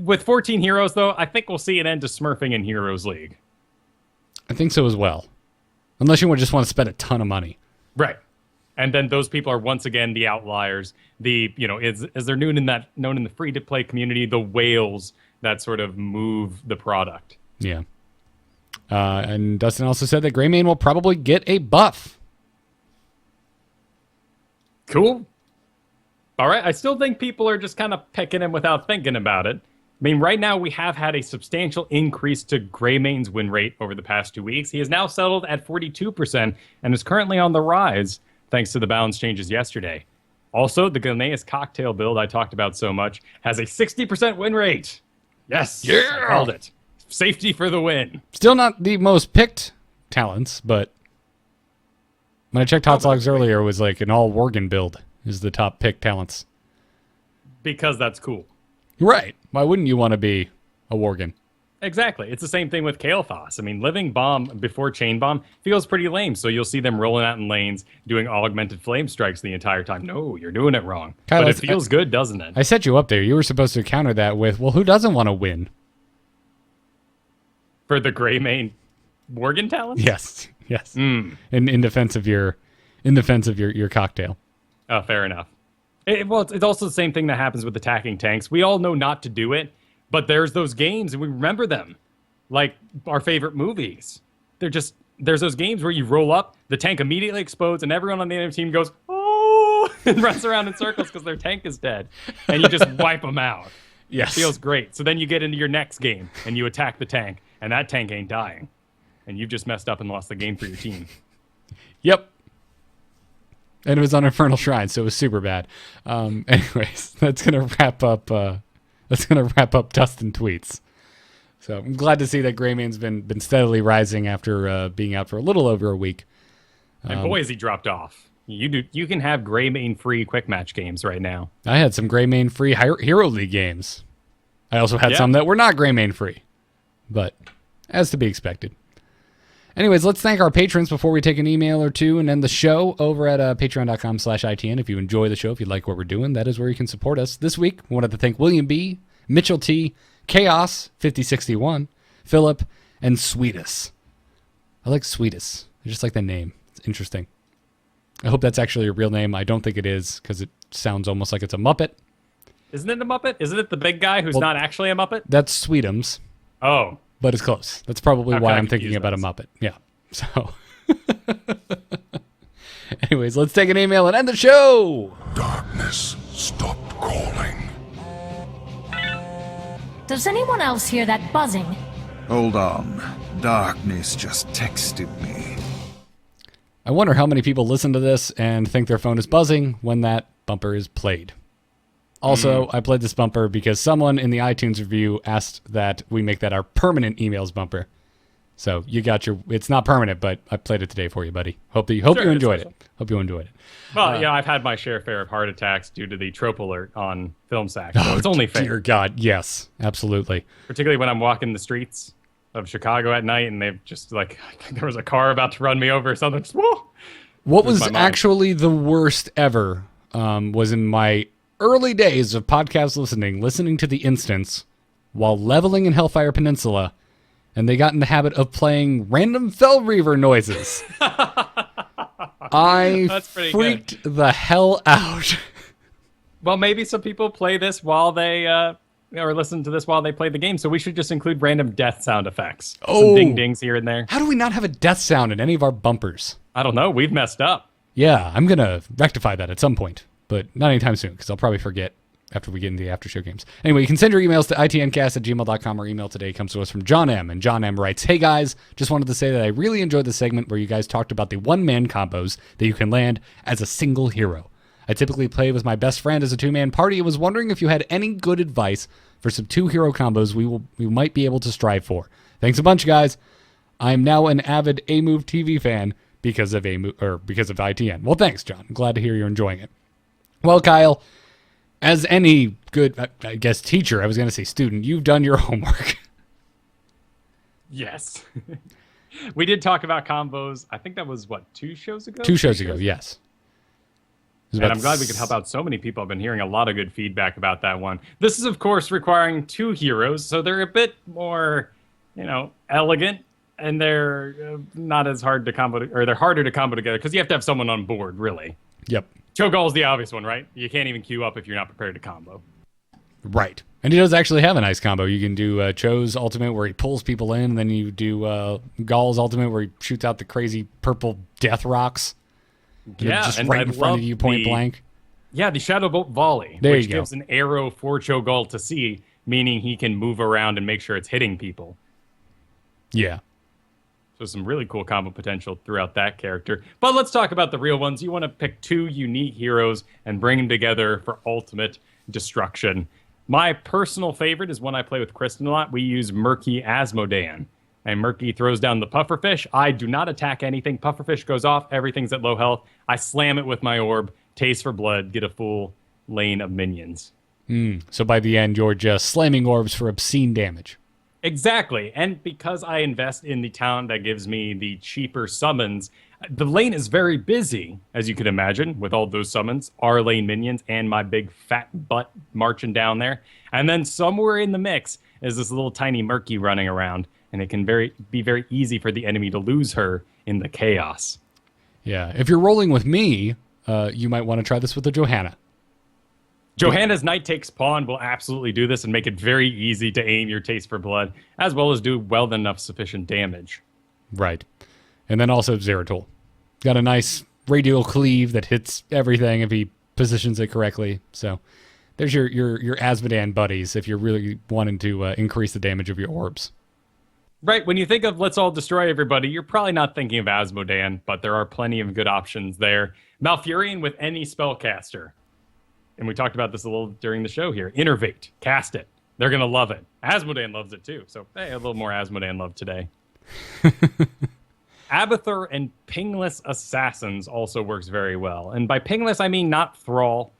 with 14 heroes, though, I think we'll see an end to Smurfing in Heroes League. I think so as well. Unless you just want to spend a ton of money. Right. And then those people are once again the outliers. As they're known in the free-to-play community, the whales that sort of move the product. Yeah. And Dustin also said that Greymane will probably get a buff. Cool. All right. I still think people are just kind of picking him without thinking about it. I mean, right now we have had a substantial increase to Greymane's win rate over the past 2 weeks. He has now settled at 42% and is currently on the rise thanks to the balance changes yesterday. Also, the Glenais cocktail build I talked about so much has a 60% win rate. Yes. Yeah. I called it. Safety for the win. Still not the most picked talents, but when I checked Hot Logs earlier, it was like an all Worgen build is the top picked talents. Because that's cool. Right. Why wouldn't you want to be a Worgen? Exactly. It's the same thing with Kael'thas. I mean, Living Bomb before Chain Bomb feels pretty lame, so you'll see them rolling out in lanes doing augmented flame strikes the entire time. No, you're doing it wrong. Kyle, but it feels good, doesn't it? I set you up there. You were supposed to counter that with, well, who doesn't want to win? For the Greymane Worgen talents? Yes. Yes. In defense of your cocktail. Oh, fair enough. It's also the same thing that happens with attacking tanks. We all know not to do it, but there's those games, and we remember them. Like our favorite movies. There's those games where you roll up, the tank immediately explodes, and everyone on the enemy team goes, oh, and runs around in circles because their tank is dead. And you just wipe them out. Yes. It feels great. So then you get into your next game, and you attack the tank, and that tank ain't dying. And you've just messed up and lost the game for your team. Yep. And it was on Infernal Shrine, so it was super bad. Anyways, that's gonna wrap up Dustin tweets. So I'm glad to see that Greymane's been steadily rising after being out for a little over a week. And boy, has he dropped off. You can have Greymane free quick match games right now. I had some Greymane free Hero League games. I also had some that were not Greymane free, but as to be expected. Anyways, let's thank our patrons before we take an email or two and end the show over at patreon.com/ITN. If you enjoy the show, if you like what we're doing, that is where you can support us. This week, we wanted to thank William B., Mitchell T., Chaos 5061, Philip, and Sweetus. I like Sweetus. I just like the name. It's interesting. I hope that's actually a real name. I don't think it is because it sounds almost like it's a Muppet. Isn't it a Muppet? Isn't it the big guy who's not actually a Muppet? That's Sweetums. Oh. But it's close. That's probably why I'm thinking about a Muppet. Yeah. So, anyways, let's take an email and end the show. Darkness, stop calling. Does anyone else hear that buzzing? Hold on. Darkness just texted me. I wonder how many people listen to this and think their phone is buzzing when that bumper is played. Also, I played this bumper because someone in the iTunes review asked that we make that our permanent emails bumper. So you got it's not permanent, but I played it today for you, buddy. Hope you enjoyed it. Hope you enjoyed it. Well, I've had my share of heart attacks due to the trope alert on Film Sack. So it's only fair. Dear God, yes, absolutely. Particularly when I'm walking the streets of Chicago at night and they've just I think there was a car about to run me over or something. Just, whoa! What was actually the worst ever was in my early days of podcast listening to the instance while leveling in Hellfire Peninsula, and they got in the habit of playing random Fell Reaver noises. I freaked the hell out. Well, maybe some people play this while they or listen to this while they play the game, so we should just include random death sound effects. Some ding-dings here and there. How do we not have a death sound in any of our bumpers? I don't know. We've messed up. Yeah, I'm going to rectify that at some point, but not anytime soon, because I'll probably forget after we get into the after show games. Anyway, you can send your emails to itncast@gmail.com. Our email today comes to us from John M. And John M. writes, "Hey guys, just wanted to say that I really enjoyed the segment where you guys talked about the one-man combos that you can land as a single hero. I typically play with my best friend as a two-man party and was wondering if you had any good advice for some two-hero combos we might be able to strive for. Thanks a bunch, guys. I'm now an avid A-Move TV fan because of ITN. Well, thanks, John. I'm glad to hear you're enjoying it. Well, Kyle, as any good, I guess, teacher, I was going to say student, you've done your homework. Yes. We did talk about combos. I think that was, 2 shows ago? 2 shows ago, yes. And I'm glad we could help out so many people. I've been hearing a lot of good feedback about that one. This is, of course, requiring 2 heroes, so they're a bit more, elegant, and they're not as hard to combo, or they're harder to combo together, because you have to have someone on board, really. Yep. Cho'Gall's the obvious one, right? You can't even queue up if you're not prepared to combo. Right. And he does actually have a nice combo. You can do Cho's ultimate where he pulls people in, and then you do Gall's ultimate where he shoots out the crazy purple death rocks. Yeah, just and right I in front of you, point blank. Yeah, the Shadow Bolt volley, There which you go. gives an arrow for Cho'Gall to see, meaning he can move around and make sure it's hitting people. Yeah. So some really cool combo potential throughout that character. But let's talk about the real ones. You want to pick 2 unique heroes and bring them together for ultimate destruction. My personal favorite is one I play with Kristen a lot. We use Murky Asmodean. And Murky throws down the pufferfish. I do not attack anything. Pufferfish goes off. Everything's at low health. I slam it with my orb, taste for blood, get a full lane of minions. So by the end, you're just slamming orbs for obscene damage. Exactly. And because I invest in the talent that gives me the cheaper summons, the lane is very busy, as you could imagine, with all those summons, our lane minions, and my big fat butt marching down there. And then somewhere in the mix is this little tiny Murky running around, and it can be very easy for the enemy to lose her in the chaos. Yeah. If you're rolling with me, you might want to try this with the Johanna. Johanna's Knight Takes Pawn will absolutely do this and make it very easy to aim your Taste for Blood, as well as do well enough sufficient damage. Right. And then also Zeratul. Got a nice radial cleave that hits everything if he positions it correctly. So there's your Asmodean buddies if you're really wanting to increase the damage of your orbs. Right, when you think of let's all destroy everybody, you're probably not thinking of Asmodean, but there are plenty of good options there. Malfurion with any spellcaster. And we talked about this a little during the show here. Innervate, cast it. They're going to love it. Asmodean loves it too, so hey, a little more Asmodean love today. Abathur and Pingless Assassins also works very well. And by Pingless, I mean not Thrall,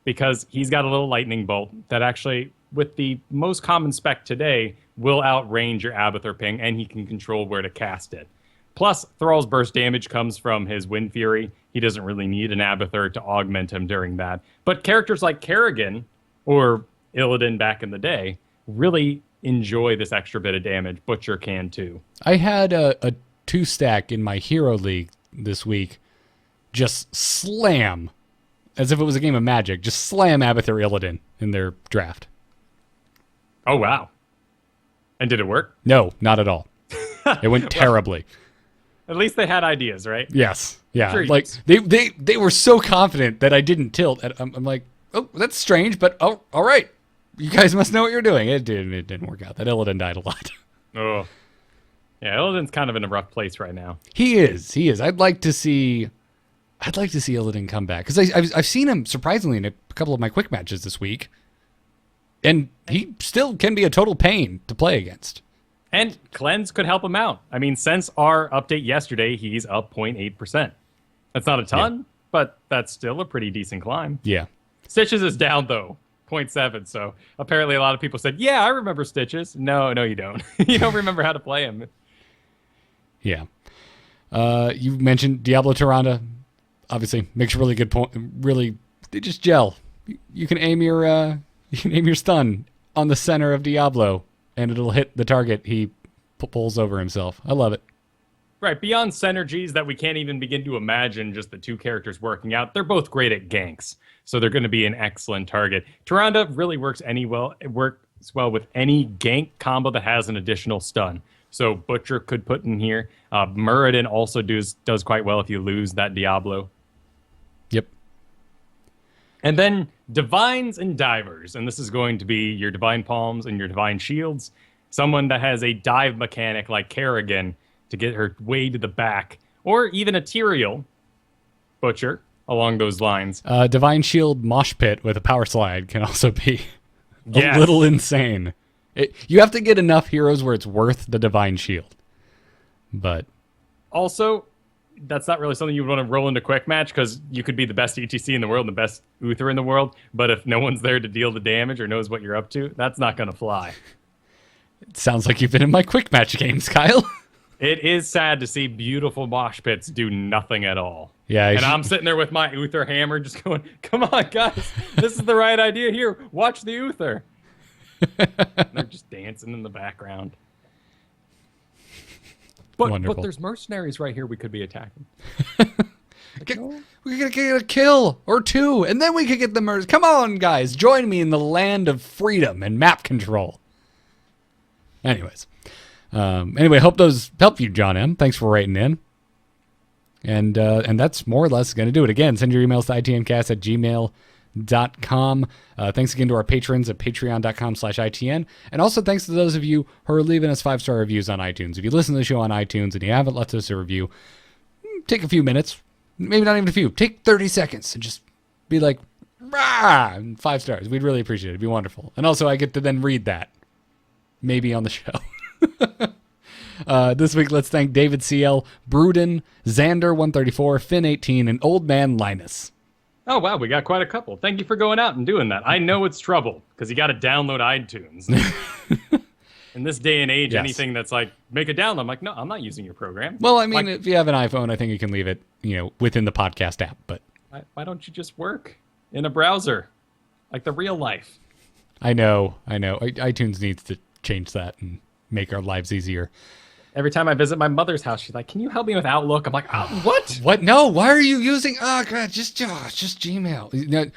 because he's got a little lightning bolt that actually, with the most common spec today, will outrange your Abathur ping, and he can control where to cast it. Plus, Thrall's burst damage comes from his Wind Fury. He doesn't really need an Abathur to augment him during that. But characters like Kerrigan, or Illidan back in the day, really enjoy this extra bit of damage. Butcher can too. I had a 2-stack in my Hero League this week. Just slam, as if it was a game of Magic, just slam Abathur Illidan in their draft. Oh, wow. And did it work? No, not at all. It went terribly. At least they had ideas, right? Yes. Yeah. Sure, like they were so confident that I didn't tilt. I'm like, oh, that's strange, but oh, all right. You guys must know what you're doing. It didn't work out. That Illidan died a lot. Oh. Yeah, Illidan's kind of in a rough place right now. He is. I'd like to see Illidan come back, because I've seen him surprisingly in a couple of my quick matches this week, and he still can be a total pain to play against. And Cleanse could help him out. I mean, since our update yesterday, he's up 0.8%. That's not a ton, but that's still a pretty decent climb. Yeah. Stitches is down, though, 0.7. So apparently a lot of people said, yeah, I remember Stitches. No, you don't. You don't remember how to play him. Yeah. You mentioned Diablo Tyrande. Obviously, makes a really good point. Really, they just gel. You can aim your stun on the center of Diablo, and it'll hit the target he pulls over himself. I love it. Right, beyond synergies that we can't even begin to imagine just the two characters working out, they're both great at ganks, so they're going to be an excellent target. Tyrande really works well with any gank combo that has an additional stun. So Butcher could put in here. Muradin also does quite well if you lose that Diablo. Yep. And then Divines and Divers, and this is going to be your Divine Palms and your Divine Shields. Someone that has a dive mechanic like Kerrigan to get her way to the back, or even a Tyrael Butcher along those lines. Divine Shield Mosh Pit with a power slide can also be a little insane. You have to get enough heroes where it's worth the Divine Shield. But also, that's not really something you would want to roll into quick match, because you could be the best ETC in the world, the best Uther in the world, but if no one's there to deal the damage or knows what you're up to, that's not going to fly. It sounds like you've been in my quick match games, Kyle. It is sad to see beautiful mosh pits do nothing at all. Yeah, and I'm sitting there with my Uther hammer just going, come on, guys. This is the right idea here. Watch the Uther. They're just dancing in the background. But there's mercenaries right here we could be attacking. We could get a kill or two, and then we could get the mercs. Come on, guys. Join me in the land of freedom and map control. Anyways. Anyway, hope those help you, John M. Thanks for writing in. And that's more or less going to do it. Again, send your emails to itncast@gmail.com. Thanks again to our patrons at patreon.com/ITN. And also thanks to those of you who are leaving us 5-star reviews on iTunes. If you listen to the show on iTunes and you haven't left us a review, take a few minutes, maybe not even a few, take 30 seconds and just be like, rah, 5 stars. We'd really appreciate it. It'd be wonderful. And also I get to then read that, maybe on the show. This week, let's thank David CL, Bruden, Xander134, Finn18, and Old Man Linus. Oh, wow, we got quite a couple. Thank you for going out and doing that. I know it's trouble, because you got to download iTunes. In this day and age, yes. Anything that's like, make a download, I'm like, no, I'm not using your program. Well, I mean, if you have an iPhone, I think you can leave it, within the podcast app. But why don't you just work in a browser, like the real life? I know. iTunes needs to change that and make our lives easier. Every time I visit my mother's house, she's like, can you help me with Outlook? I'm like, what? What? No, why are you using, God, just Gmail.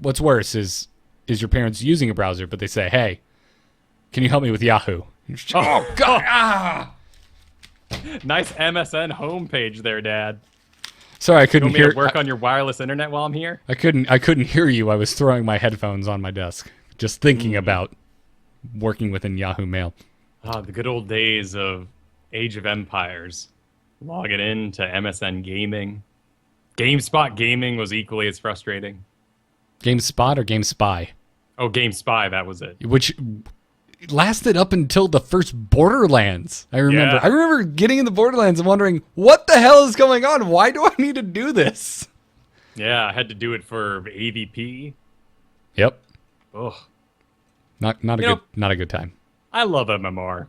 What's worse is your parents using a browser, but they say, hey, can you help me with Yahoo? Oh, God. Nice MSN homepage there, Dad. Sorry, I couldn't hear. Work on your wireless internet while I'm here? I couldn't hear you. I was throwing my headphones on my desk, just thinking about working within Yahoo Mail. The good old days of Age of Empires. Logging into MSN Gaming. GameSpot Gaming was equally as frustrating. GameSpot or GameSpy? Oh, GameSpy, that was it. Which lasted up until the first Borderlands. I remember. Yeah. I remember getting in the Borderlands and wondering, what the hell is going on? Why do I need to do this? Yeah, I had to do it for AVP. Yep. Ugh. Not a good time. I love MMR.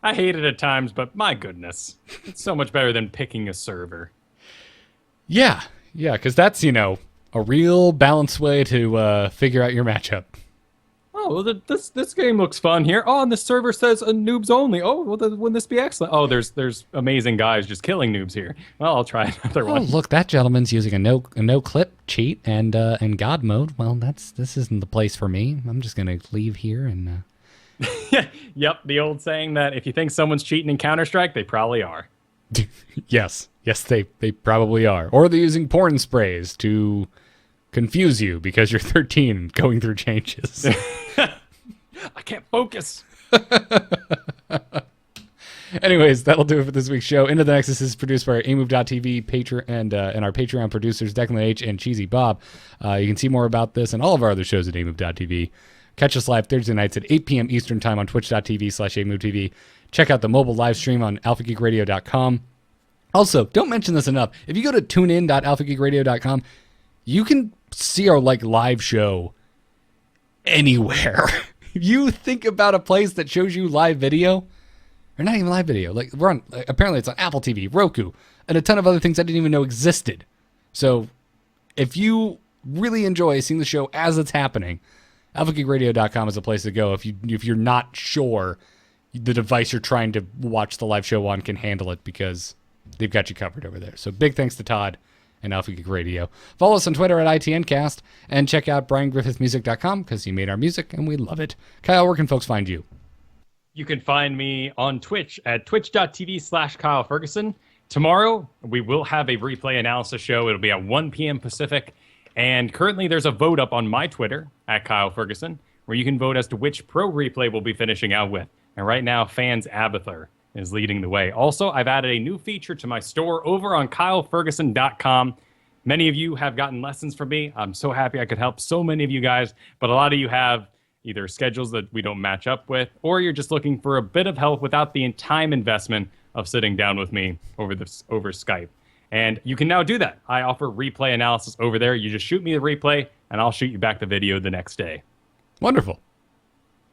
I hate it at times, but my goodness. It's so much better than picking a server. Yeah, because that's, a real balanced way to figure out your matchup. Oh, well, this game looks fun here. Oh, and the server says noobs only. Oh, well, wouldn't this be excellent? Oh, there's amazing guys just killing noobs here. Well, I'll try another one. Oh, look, that gentleman's using a no clip cheat and God mode. Well, this isn't the place for me. I'm just gonna leave here and. Yep, the old saying that if you think someone's cheating in Counter-Strike, they probably are. Yes, they probably are. Or they're using porn sprays to confuse you because you're 13 and going through changes. I can't focus. Anyways, that'll do it for this week's show. Into the Nexus is produced by amove.tv and our Patreon producers, Declan H. and Cheesy Bob. You can see more about this and all of our other shows at amove.tv. Catch us live Thursday nights at 8 p.m. Eastern Time on twitch.tv/amovetv. Check out the mobile live stream on alphageekradio.com. Also, don't mention this enough. If you go to tunein.alphageekradio.com, you can see our live show anywhere. If you think about a place that shows you live video, or not even live video, we're on, apparently it's on Apple TV, Roku, and a ton of other things I didn't even know existed. So if you really enjoy seeing the show as it's happening, alphageekradio.com is a place to go if you're not sure the device you're trying to watch the live show on can handle it, because they've got you covered over there. So big thanks to Todd and Alpha Geek Radio. Follow us on Twitter at ITNcast, and check out BrianGriffithMusic.com because he made our music and we love it. Kyle, where can folks find you? You can find me on Twitch at twitch.tv/Kyle Ferguson. Tomorrow, we will have a replay analysis show. It'll be at 1 p.m. Pacific. And currently, there's a vote up on my Twitter, at Kyle Ferguson, where you can vote as to which pro replay we'll be finishing out with. And right now, Fans Abathur is leading the way. Also, I've added a new feature to my store over on KyleFerguson.com. Many of you have gotten lessons from me. I'm so happy I could help so many of you guys. But a lot of you have either schedules that we don't match up with, or you're just looking for a bit of help without the time investment of sitting down with me over Skype. And you can now do that. I offer replay analysis over there. You just shoot me the replay, and I'll shoot you back the video the next day. Wonderful.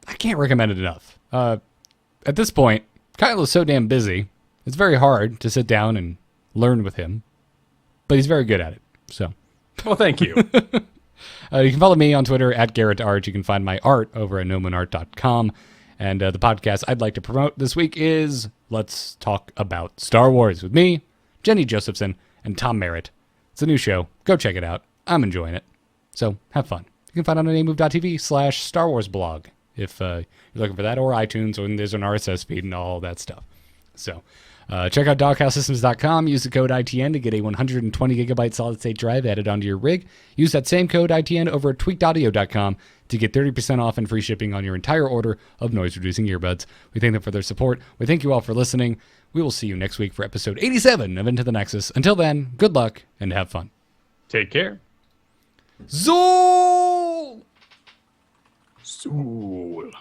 I can't recommend it enough. At this point, Kyle is so damn busy. It's very hard to sit down and learn with him, but he's very good at it. So, Well, thank you. you can follow me on Twitter at GarrettArt. You can find my art over at nomanart.com. And the podcast I'd like to promote this week is Let's Talk About Star Wars with me, Jenny Josephson, and Tom Merritt. It's a new show. Go check it out. I'm enjoying it. So have fun. You can find it on amove.tv/Star Wars blog if you're looking for that, or iTunes, or there's an RSS feed and all that stuff. So check out doghousesystems.com. Use the code ITN to get a 120 gigabyte solid state drive added onto your rig. Use that same code ITN over at tweakedaudio.com to get 30% off and free shipping on your entire order of noise-reducing earbuds. We thank them for their support. We thank you all for listening. We will see you next week for episode 87 of Into the Nexus. Until then, good luck and have fun. Take care. Zool! Zool.